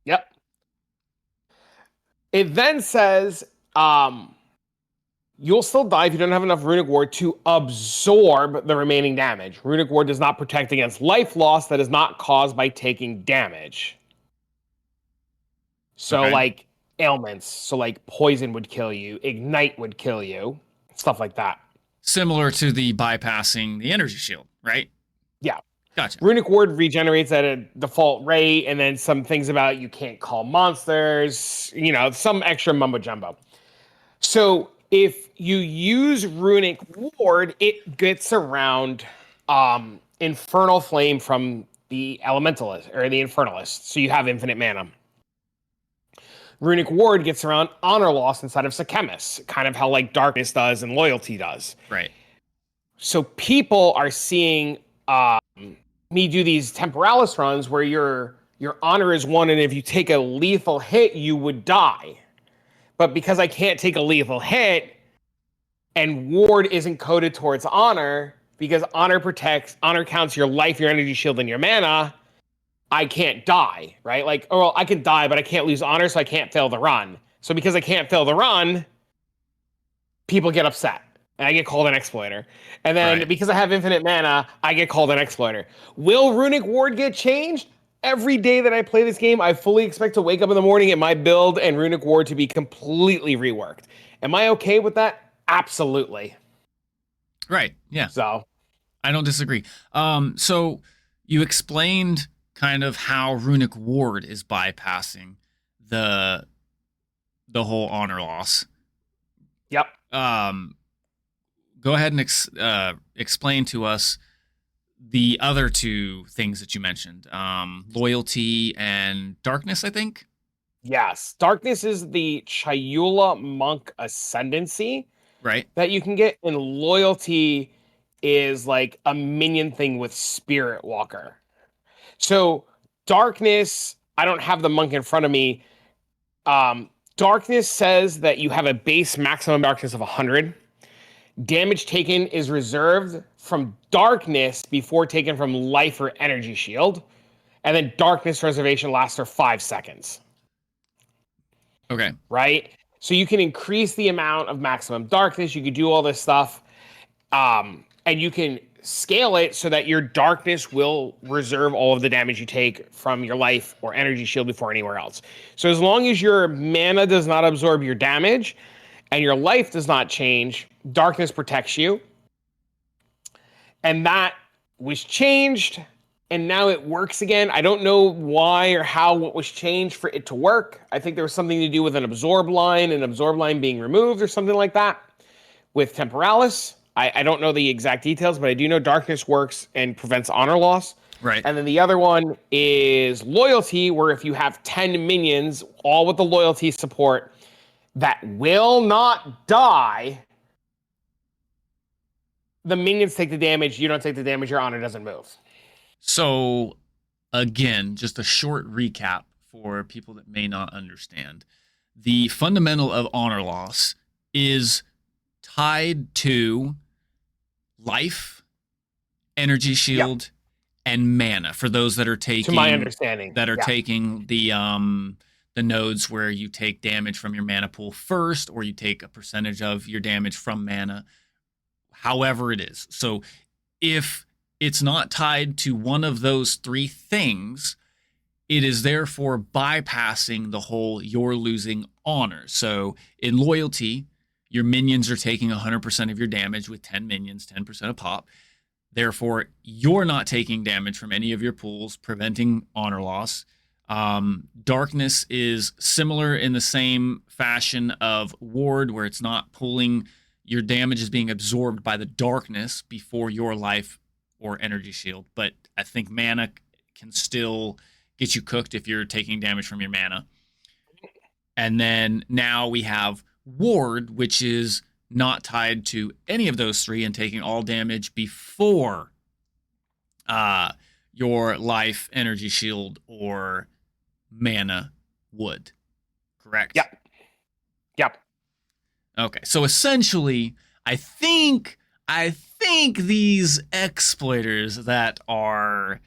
Yep. It then says, you'll still die if you don't have enough Runic Ward to absorb the remaining damage. Runic Ward does not protect against life loss that is not caused by taking damage. So, like, ailments. So, like, poison would kill you. Ignite would kill you. Stuff like that. Similar to the bypassing the energy shield, right? Yeah. Gotcha. Runic Ward regenerates at a default rate, and then some things about you can't call monsters, you know, some extra mumbo jumbo. So if you use Runic Ward, it gets around Infernal Flame from the Elementalist, or the Infernalist, so you have infinite mana. Runic Ward gets around Honor Loss inside of Sechemis, kind of how like Darkness does and Loyalty does. Right. So people are seeing me do these Temporalis runs where your Honor is 1, and if you take a lethal hit, you would die. But because I can't take a lethal hit, and Ward isn't coded towards Honor, because Honor counts your life, your energy shield, and your mana, I can't die, right? Like, oh, well, I can die, but I can't lose Honor, so I can't fail the run. So because I can't fail the run, people get upset, and I get called an exploiter. And then because I have infinite mana, I get called an exploiter. Will Runic Ward get changed? Every day that I play this game, I fully expect to wake up in the morning and my build and Runic Ward to be completely reworked. Am I okay with that? Absolutely. Right, yeah. So, I don't disagree. So you explained kind of how Runic Ward is bypassing the whole honor loss. Yep. Go ahead and explain to us the other two things that you mentioned, loyalty and darkness, I think. Yes. Darkness is the Chayula Monk Ascendancy. Right. That you can get, and loyalty is like a minion thing with Spirit Walker. So darkness, I don't have the monk in front of me. Darkness says that you have a base maximum darkness of 100. Damage taken is reserved from darkness before taken from life or energy shield. And then darkness reservation lasts for 5 seconds. Okay. Right? So you can increase the amount of maximum darkness. You can do all this stuff. And you can scale it so that your darkness will reserve all of the damage you take from your life or energy shield before anywhere else. So as long as your mana does not absorb your damage and your life does not change, darkness protects you. And that was changed, and now it works again. I don't know why or how what was changed for it to work. I think there was something to do with an absorb line being removed or something like that with Temporalis. I don't know the exact details, but I do know darkness works and prevents honor loss. Right. And then the other one is loyalty, where if you have 10 minions, all with the loyalty support, that will not die, the minions take the damage, you don't take the damage, your honor doesn't move. So, again, just a short recap for people that may not understand. The fundamental of honor loss is tied to life, energy shield, and mana. For those that are taking, to my understanding, taking the nodes where you take damage from your mana pool first, or you take a percentage of your damage from mana. However it is. So if it's not tied to one of those three things, it is therefore bypassing the whole you're losing honor. So in loyalty, your minions are taking 100% of your damage with 10 minions, 10% a pop. Therefore, you're not taking damage from any of your pools, preventing honor loss. Darkness is similar in the same fashion of ward, where it's not pulling, your damage is being absorbed by the darkness before your life or energy shield. But I think mana can still get you cooked if you're taking damage from your mana. And then now we have ward, which is not tied to any of those three and taking all damage before your life, energy shield, or mana wood, correct? Yep. Yep. Okay, so essentially, I think these exploiters that are,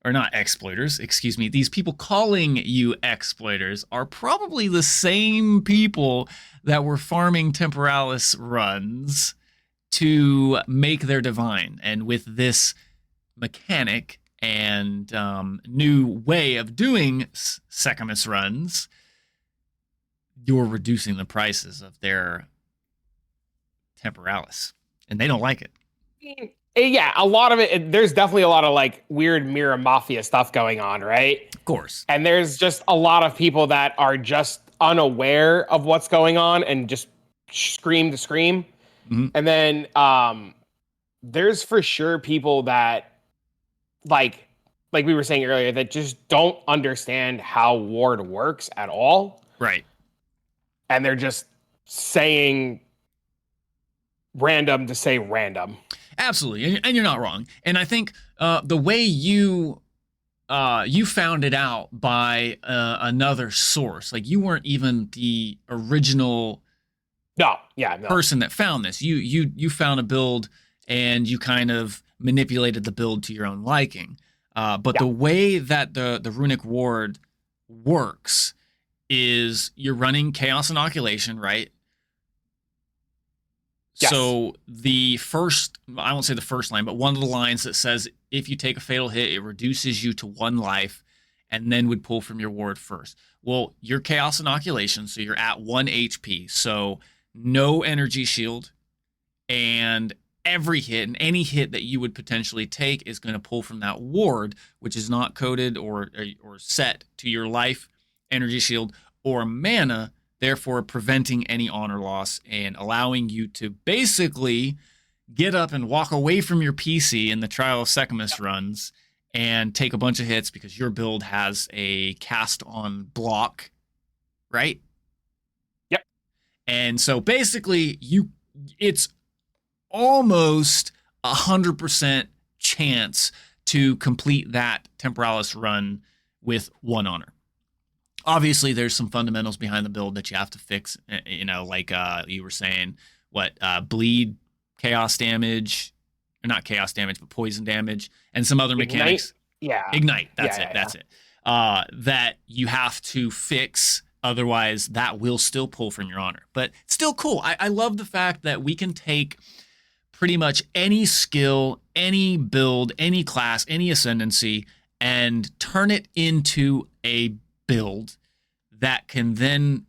or not exploiters, excuse me, these people calling you exploiters are probably the same people that were farming Temporalis runs to make their divine. And with this mechanic and new way of doing Secamus runs, you're reducing the prices of their Temporalis, and they don't like it. Yeah, a lot of it, there's definitely a lot of like weird Mirror Mafia stuff going on, right? Of course. And there's just a lot of people that are just unaware of what's going on and just scream to scream. Mm-hmm. And then there's for sure people that like we were saying earlier that just don't understand how Ward works at all. Right. And they're just saying random to say random. Absolutely, and you're not wrong. And I think the way you found it out by another source, like you weren't even the original person that found this. You found a build and you kind of manipulated the build to your own liking. But the way that the runic ward works is you're running Chaos Inoculation, right? Yes. So the first, I won't say the first line, but one of the lines that says, if you take a fatal hit, it reduces you to 1 life and then would pull from your ward first. Well, your Chaos Inoculation, so you're at 1 HP, so no energy shield, and every hit and any hit that you would potentially take is going to pull from that ward, which is not coded or set to your life, energy shield, or mana, therefore preventing any honor loss and allowing you to basically get up and walk away from your PC in the Trial of Secamus runs and take a bunch of hits because your build has a cast on block, right? Yep. And so basically it's almost 100% chance to complete that Temporalis run with 1 honor. Obviously, there's some fundamentals behind the build that you have to fix, you know, like you were saying, bleed, chaos damage, or not chaos damage, but poison damage, and some other mechanics. Ignite, that's it. That you have to fix, otherwise that will still pull from your honor. But still cool. I love the fact that we can take pretty much any skill, any build, any class, any ascendancy, and turn it into a build that can then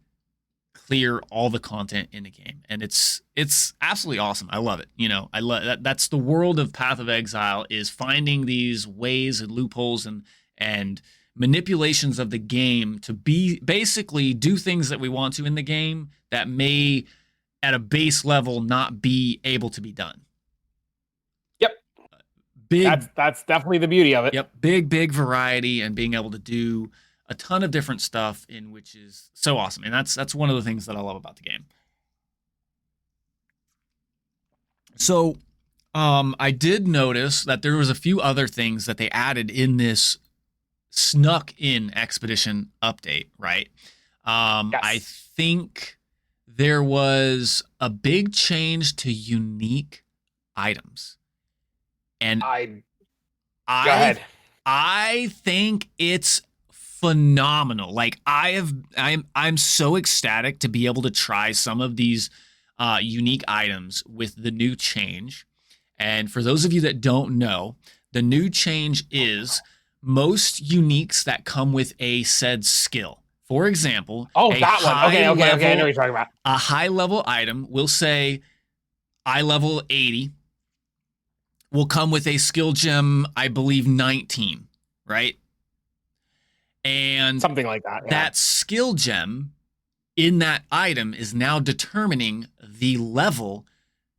clear all the content in the game. And it's absolutely awesome. I love it. You know, I love that. That's the world of Path of Exile, is finding these ways and loopholes and manipulations of the game to be basically do things that we want to in the game that may at a base level not be able to be done. Yep. That's definitely the beauty of it. Yep. Big variety and being able to do a ton of different stuff, in which is so awesome. And that's one of the things that I love about the game. So I did notice that there was a few other things that they added in this snuck in expedition update, right? Yes. I think there was a big change to unique items. And Go ahead. I think it's phenomenal. Like I'm so ecstatic to be able to try some of these unique items with the new change. And for those of you that don't know, the new change is most uniques that come with a said skill. For example, that one. Okay, I know what you're talking about. A high level item will say eye level 80 will come with a skill gem, I believe 19, right? And something like that. Yeah. That skill gem in that item is now determining the level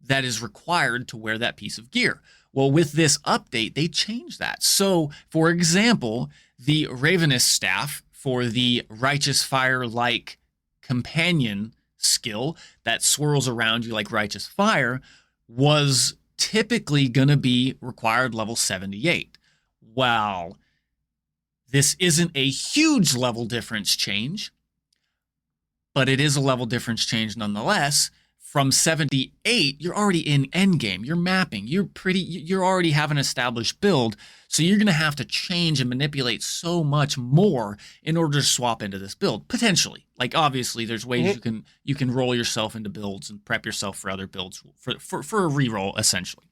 that is required to wear that piece of gear. Well, with this update, they changed that. So, for example, the Ravenous Staff for the Righteous Fire-like companion skill that swirls around you like Righteous Fire was typically going to be required level 78. Wow. This isn't a huge level difference change, but it is a level difference change nonetheless. From 78, you're already in endgame. You're mapping. You're already have an established build. So you're going to have to change and manipulate so much more in order to swap into this build, potentially. Like, obviously, there's ways you can roll yourself into builds and prep yourself for other builds for a reroll, essentially.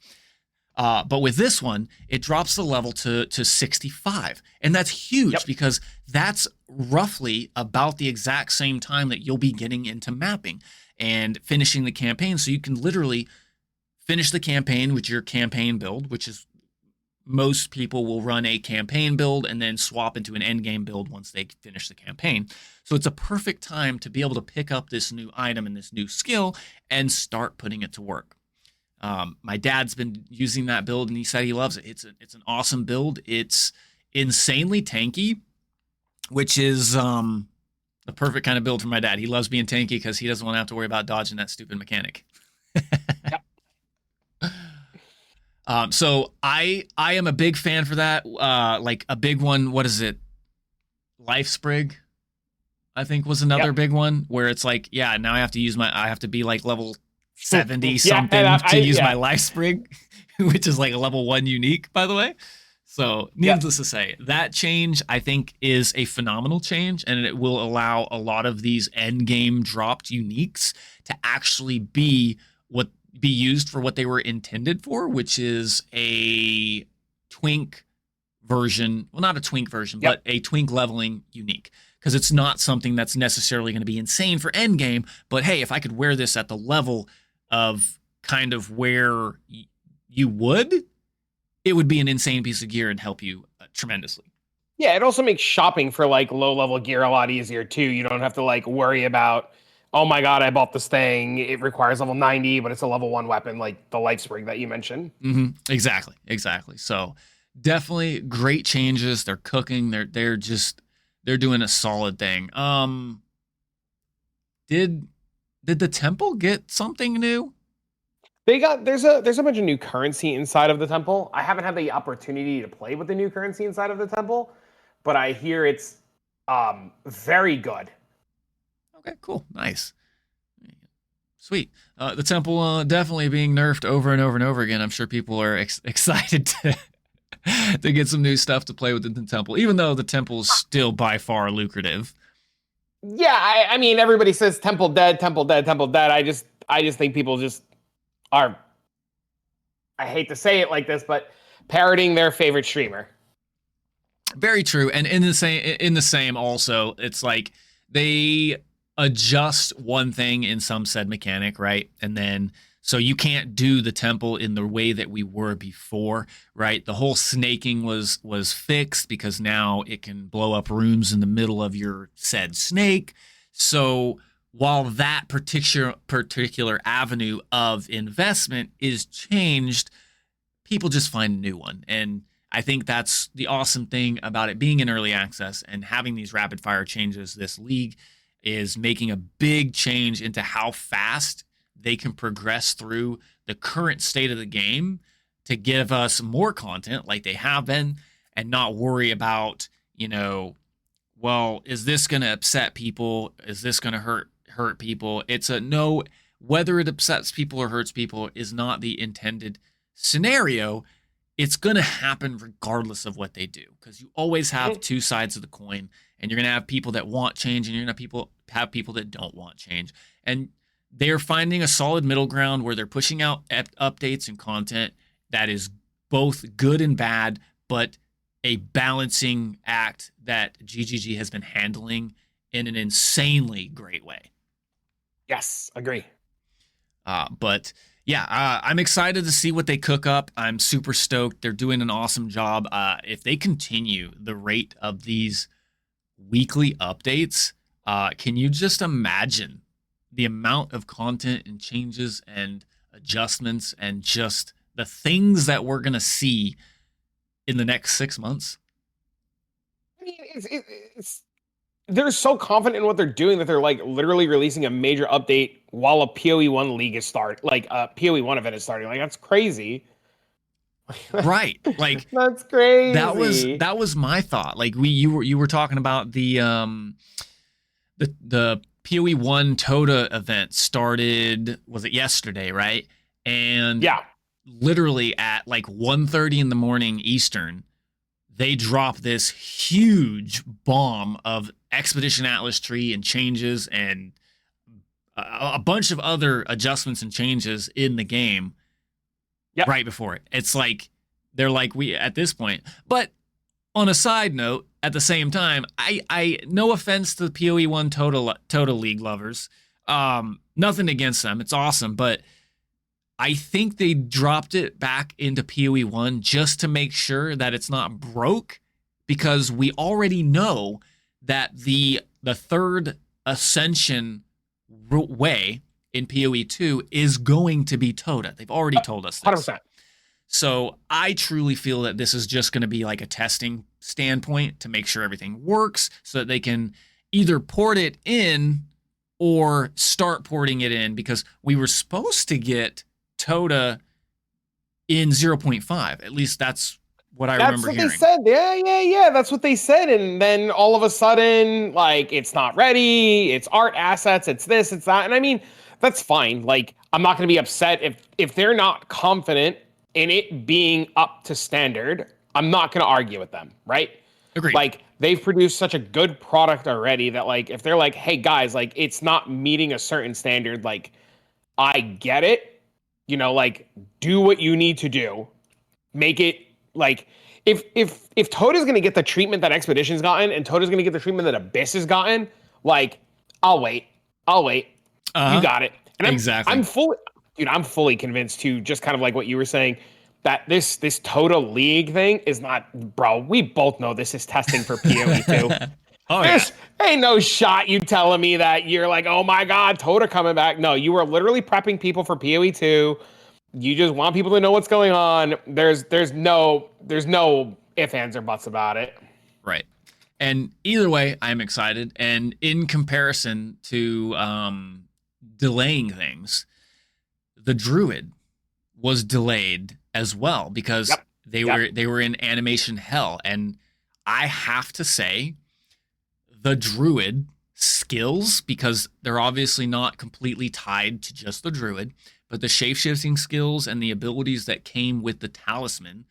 But with this one, it drops the level to 65. And that's huge because that's roughly about the exact same time that you'll be getting into mapping and finishing the campaign. So you can literally finish the campaign with your campaign build, which is most people will run a campaign build and then swap into an end game build once they finish the campaign. So it's a perfect time to be able to pick up this new item and this new skill and start putting it to work. My dad's been using that build and he said he loves it. It's an awesome build. It's insanely tanky, which is the perfect kind of build for my dad. He loves being tanky because he doesn't want to have to worry about dodging that stupid mechanic. So I am a big fan for that. Like a big one, what is it? Life Sprig, I think was another big one where it's like, now I have to be like level 70 something to use my Life Sprig, which is like a level 1 unique, by the way. So needless to say, that change I think is a phenomenal change, and it will allow a lot of these end game dropped uniques to actually be used for what they were intended for, which is a twink version. Well, not a twink version, but a twink leveling unique. Because it's not something that's necessarily going to be insane for end game, but hey, if I could wear this at the level of kind of where you would, it would be an insane piece of gear and help you tremendously. Yeah, it also makes shopping for like low level gear a lot easier too. You don't have to like worry about, oh my god, I bought this thing. It requires level 90, but it's a level 1 weapon, like the Life Sprig that you mentioned. Exactly. So definitely great changes. They're cooking. They're doing a solid thing. Did the temple get something new? There's a bunch of new currency inside of the temple. I haven't had the opportunity to play with the new currency inside of the temple, but I hear it's very good. Okay, cool. Nice. Sweet. The temple definitely being nerfed over and over and over again. I'm sure people are excited to get some new stuff to play with in the temple, even though the temple is still by far lucrative. Yeah, I mean, everybody says temple dead, temple dead, temple dead. I just think people just are, I hate to say it like this, but parroting their favorite streamer. Very true. And in the same also, it's like they adjust one thing in some said mechanic, right? And then so you can't do the temple in the way that we were before, right? The whole snaking was fixed because now it can blow up rooms in the middle of your said snake. So while that particular avenue of investment is changed, people just find a new one. And I think that's the awesome thing about it being in early access and having these rapid fire changes. This league is making a big change into how fast they can progress through the current state of the game to give us more content like they have been, and not worry about, well, is this going to upset people? Is this going to hurt people? It's a no, whether it upsets people or hurts people is not the intended scenario. It's going to happen regardless of what they do, because you always have two sides of the coin, and you're going to have people that want change and you're going to have people that don't want change. And they're finding a solid middle ground where they're pushing out updates and content that is both good and bad, but a balancing act that GGG has been handling in an insanely great way. Yes, agree. But yeah, I'm excited to see what they cook up. I'm super stoked. They're doing an awesome job. If they continue the rate of these weekly updates, can you just imagine the amount of content and changes and adjustments and just the things that we're going to see in the next 6 months? I mean, it's they're so confident in what they're doing that they're like literally releasing a major update while a PoE1 league is starting, like a PoE1 event is starting. Like, that's crazy. Right. Like, that's crazy. That was my thought. Like you were talking about the PoE1 Toda event started, was it yesterday, right? And Yeah. literally at like 1:30 in the morning Eastern, they drop this huge bomb of Expedition Atlas tree and changes and a bunch of other adjustments and changes in the game right before it. It's like, they're like, we at this point. But on a side note, at the same time, I no offense to the PoE1 Total League lovers, nothing against them. It's awesome, but I think they dropped it back into PoE1 just to make sure that it's not broke, because we already know that the third ascension way in PoE2 is going to be Toda. They've already told us this. 100%. So I truly feel that this is just going to be like a testing standpoint to make sure everything works, so that they can either port it in or start porting it in, because we were supposed to get Toda in 0.5. At least that's what I remember hearing. That's what they said. Yeah. That's what they said. And then all of a sudden, like, it's not ready. It's art assets. It's this, it's that. And I mean, that's fine. Like, I'm not going to be upset if they're not confident in it being up to standard. I'm not going to argue with them, right? Agreed. Like, they've produced such a good product already that, like, if they're like, hey guys, like, it's not meeting a certain standard, like, I get it. You know, like, do what you need to do. Make it, like, if Toda's going to get the treatment that Expedition's gotten, and Toda's going to get the treatment that Abyss has gotten, like, I'll wait. You got it. And exactly. I'm fully convinced too, just kind of like what you were saying, that this Toda League thing is not, bro, we both know this is testing for PoE2. There's ain't no shot you telling me that you're like, oh my God, Toda coming back. No, you are literally prepping people for PoE2. You just want people to know what's going on. There's no ifs, ands, or buts about it. Right. And either way, I'm excited. And in comparison to delaying things, the Druid was delayed as well, because they were in animation hell. And I have to say, the Druid skills, because they're obviously not completely tied to just the Druid, but the shape-shifting skills and the abilities that came with the talisman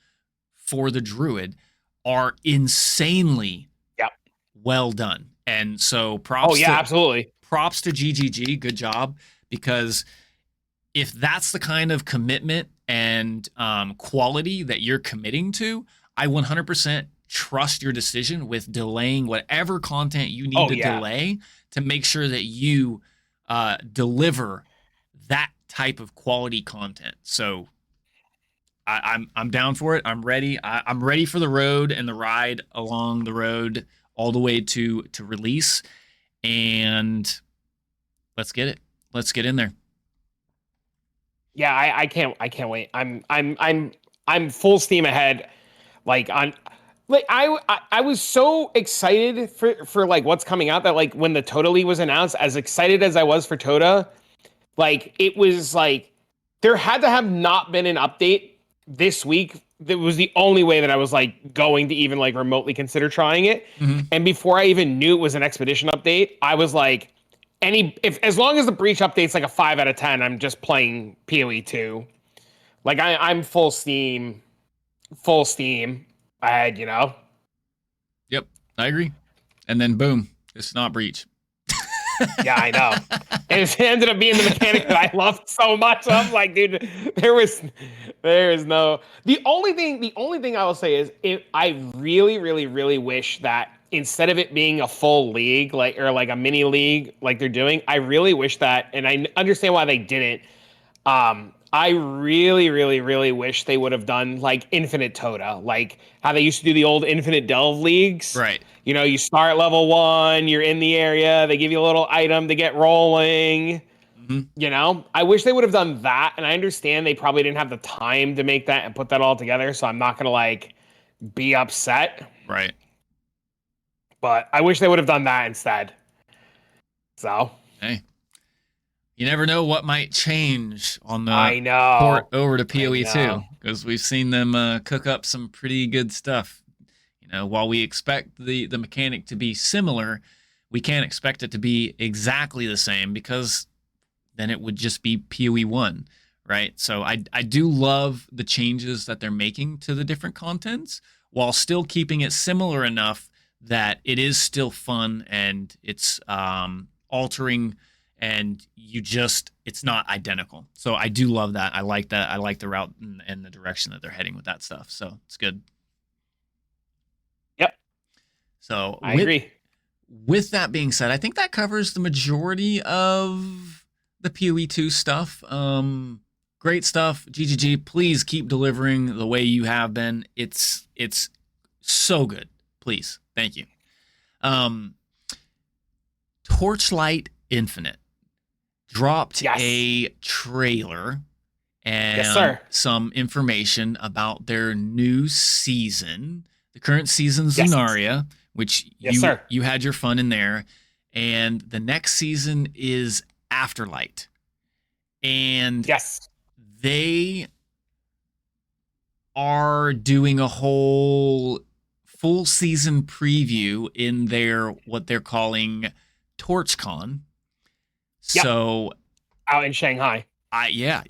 for the Druid are insanely well done. And so absolutely. Props to GGG. Good job. Because if that's the kind of commitment and quality that you're committing to, I 100% trust your decision with delaying whatever content you need to delay to make sure that you deliver that type of quality content. So I'm down for it. I'm ready. I'm ready for the road and the ride along the road all the way to release. And let's get it. Let's get in there. Yeah, I can't wait. I'm full steam ahead. I was so excited for like what's coming out, that like when the Toda League was announced, as excited as I was for Toda, like it was like there had to have not been an update this week. That was the only way that I was like going to even like remotely consider trying it. Mm-hmm. And before I even knew it was an Expedition update, I was like, as long as the Breach update's like a 5 out of 10, I'm just playing PoE2. Like I'm full steam ahead, you know? Yep, I agree. And then boom, it's not Breach. Yeah, I know. And it ended up being the mechanic that I loved so much. I'm like, dude, there is no. The only thing I will say is, I really, really, really wish that instead of it being a full league, or a mini league like they're doing, I really wish that, and I understand why they didn't. I really, really, really wish they would have done like Infinite Toda, like how they used to do the old Infinite Delve leagues. Right. You know, you start level 1, you're in the area, they give you a little item to get rolling. Mm-hmm. You know, I wish they would have done that. And I understand they probably didn't have the time to make that and put that all together. So I'm not going to like be upset. Right. But I wish they would have done that instead. So. Hey. You never know what might change on the port over to PoE2, because we've seen them cook up some pretty good stuff. You know, while we expect the mechanic to be similar, we can't expect it to be exactly the same because then it would just be PoE1, right? So I do love the changes that they're making to the different contents while still keeping it similar enough that it is still fun and it's altering and it's not identical. So I do love that. I like that. I like the route and the direction that they're heading with that stuff. So it's good. Yep. So I agree. With that being said, I think that covers the majority of the PoE2 stuff. Great stuff. GGG, please keep delivering the way you have been. It's so good. Please. Thank you. Torchlight Infinite dropped a trailer and some information about their new season, the current season Zunaria, which you had your fun in there, and the next season is Afterlight. And they are doing a whole full season preview in their what they're calling TorchCon. So out in Shanghai. Yeah.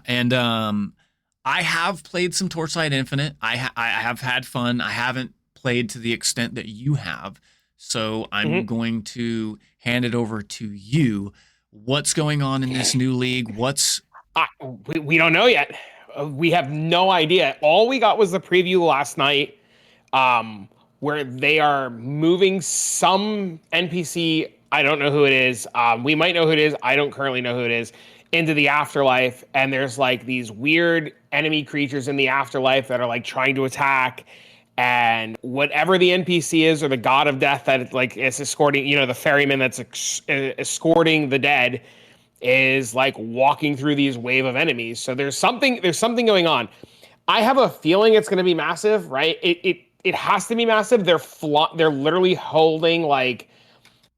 And I have played some Torchlight Infinite. I have had fun. I haven't played to the extent that you have. So I'm going to hand it over to you. What's going on in this new league? We don't know yet. We have no idea. All we got was the preview last night, where they are moving some NPC. I don't know who it is. We might know who it is. I don't currently know who it is. Into the afterlife, and there's like these weird enemy creatures in the afterlife that are like trying to attack, and whatever the NPC is or the god of death that like is escorting, the ferryman that's escorting the dead is like walking through these wave of enemies. So there's something going on. I have a feeling it's going to be massive, right? It has to be massive. They're literally holding like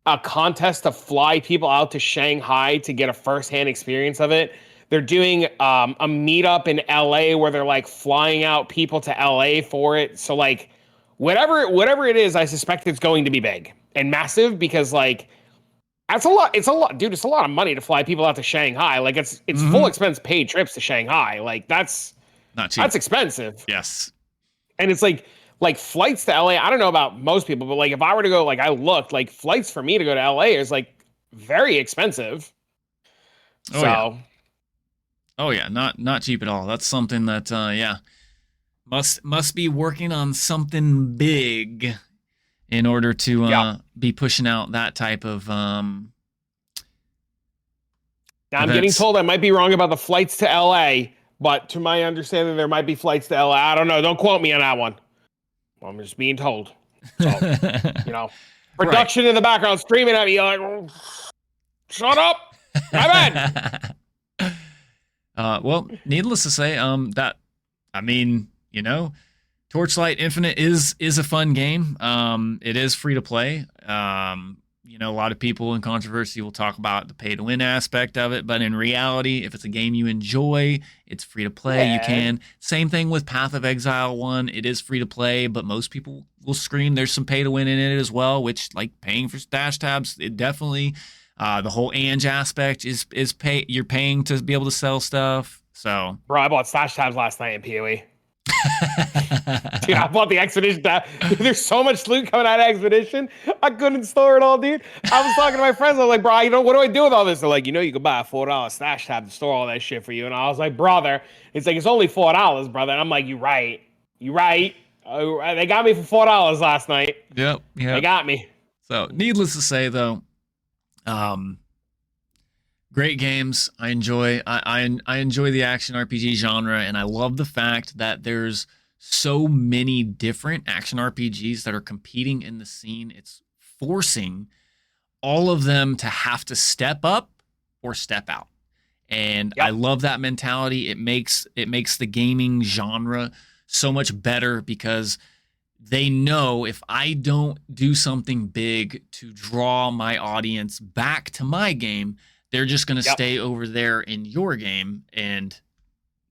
a contest to fly people out to Shanghai to get a firsthand experience of it. They're doing a meetup in LA where they're like flying out people to LA for it. So like whatever it is, I suspect it's going to be big and massive because like that's a lot. It's a lot, dude. It's a lot of money to fly people out to Shanghai. Like it's full expense paid trips to Shanghai. Like that's not cheap. That's expensive. Yes. And it's like flights to LA, I don't know about most people, but like if I were to go, like I looked, like flights for me to go to LA is like very expensive. Oh yeah, not cheap at all. That's something that must be working on something big in order to be pushing out that type of Now I'm getting told I might be wrong about the flights to LA, but to my understanding there might be flights to LA. I don't know. Don't quote me on that one. I'm just being told. So, production in the background screaming at me. You're like, shut up. My bad. Well, needless to say, Torchlight Infinite is a fun game. It is free to play. A lot of people in controversy will talk about the pay to win aspect of it, but in reality, if it's a game you enjoy, it's free to play. Yeah. You can. Same thing with Path of Exile 1. It is free to play, but most people will scream there's some pay to win in it as well, which like paying for stash tabs, it definitely the whole Ange aspect is pay. You're paying to be able to sell stuff. So, bro, I bought stash tabs last night in PoE. Dude, I bought the Expedition tab. Dude, there's so much loot coming out of Expedition. I couldn't store it all, dude. I was talking to my friends. I was like, bro, what do I do with all this? They're like, you could buy a $4 stash tab to store all that shit for you. And I was like, brother, it's only $4, brother. And I'm like, you right. They got me for $4 last night. Yep. They got me. So, needless to say, though, great games. I enjoy the action RPG genre, and I love the fact that there's so many different action RPGs that are competing in the scene. It's forcing all of them to have to step up or step out. And I love that mentality. It makes the gaming genre so much better because they know if I don't do something big to draw my audience back to my game, they're just going to stay over there in your game. And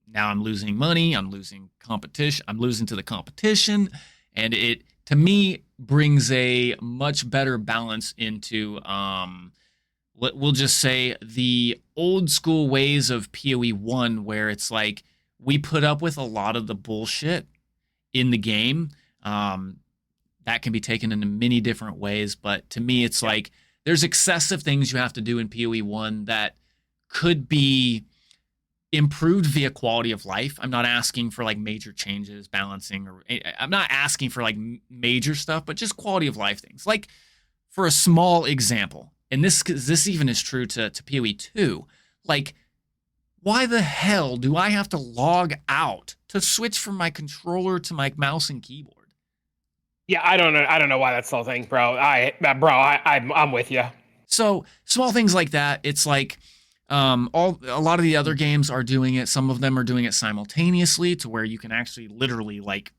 now I'm losing money. I'm losing competition. I'm losing to the competition. And it to me, brings a much better balance into, we'll just say, the old school ways of PoE1, where it's like we put up with a lot of the bullshit in the game. That can be taken in many different ways, but to me, it's like there's excessive things you have to do in PoE1 that could be improved via quality of life. I'm not asking for like major changes, balancing, or I'm not asking for like major stuff, but just quality of life things. Like, for a small example, and this even is true to PoE2, like, why the hell do I have to log out to switch from my controller to my mouse and keyboard? Yeah, I don't know why that's the thing, bro. I'm with you. So small things like that. It's like a lot of the other games are doing it. Some of them are doing it simultaneously to where you can actually literally like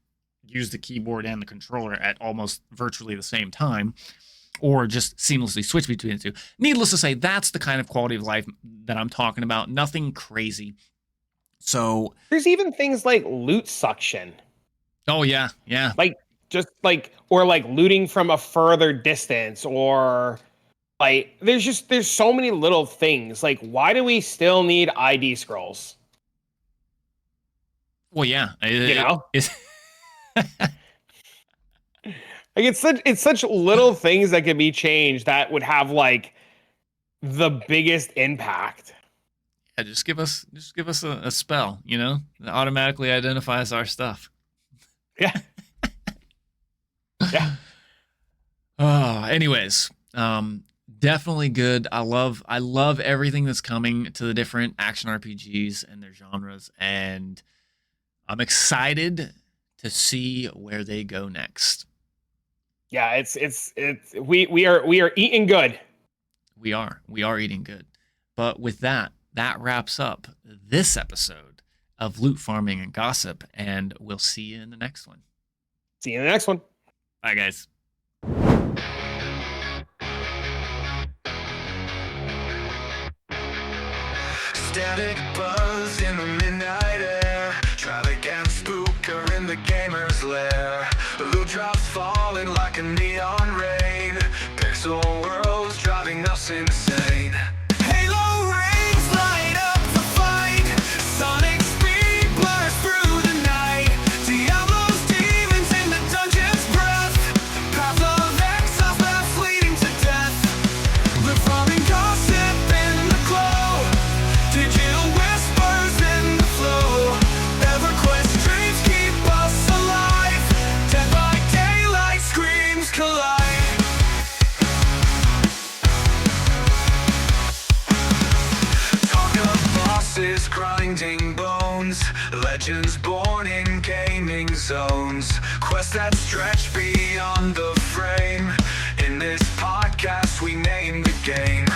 use the keyboard and the controller at almost virtually the same time, or just seamlessly switch between the two. Needless to say, that's the kind of quality of life that I'm talking about. Nothing crazy. So there's even things like loot suction. Oh yeah. Like just like, or like looting from a further distance, or like there's so many little things. Like, why do we still need ID scrolls? Well, yeah, It's like it's such little things that can be changed that would have like the biggest impact. Yeah, just give us a spell, that automatically identifies our stuff. Yeah. Yeah. Anyways, definitely good. I love everything that's coming to the different action RPGs and their genres, and I'm excited to see where they go next. Yeah, we are eating good. We are eating good. But with that wraps up this episode of Loot Farming and Gossip, and we'll see you in the next one. See you in the next one. Bye, guys. Static buzz in the midnight air. Travic and Spooker in the gamer's lair. Loot drops falling like a neon rain. Pixel worlds driving us insane. Halo rings light up the fight. Sonic speed blurs through the night. Diablo's demons in the dungeon's breath. Path of exiles, paths leading to death. Loot farming gossip in the glow. Digital whispers in the flow. EverQuest dreams keep us alive. Dead by daylight, screams collide. Talk of bosses grinding bones. Legends born in gaming zones. Quests that stretch beyond the frame. In this podcast we name the game.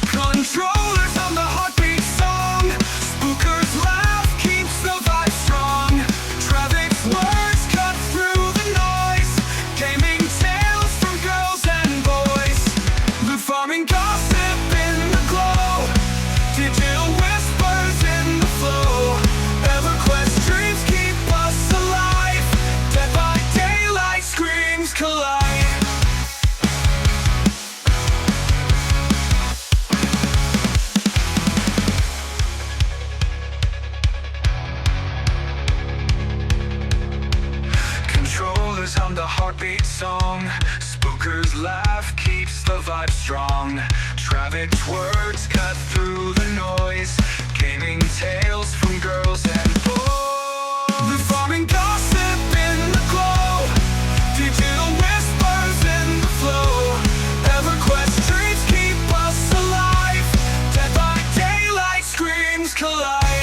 Controllers on the heartbeat song. Spooker's laugh keeps the vibe strong. Travic's words cut through the noise. Gaming tales from girls and boys. Loot farming gossip in the glow. Digital whispers in the flow. EverQuest dreams keep us alive. Dead by daylight, screams collide. Controllers hum the heartbeat song. Spooker's laugh keeps the vibe strong. Travic's words cut through the noise. Gaming tales from girls and boys. The farming gossip in the glow. Digital whispers in the flow. EverQuest dreams keep us alive. Dead by daylight, screams collide.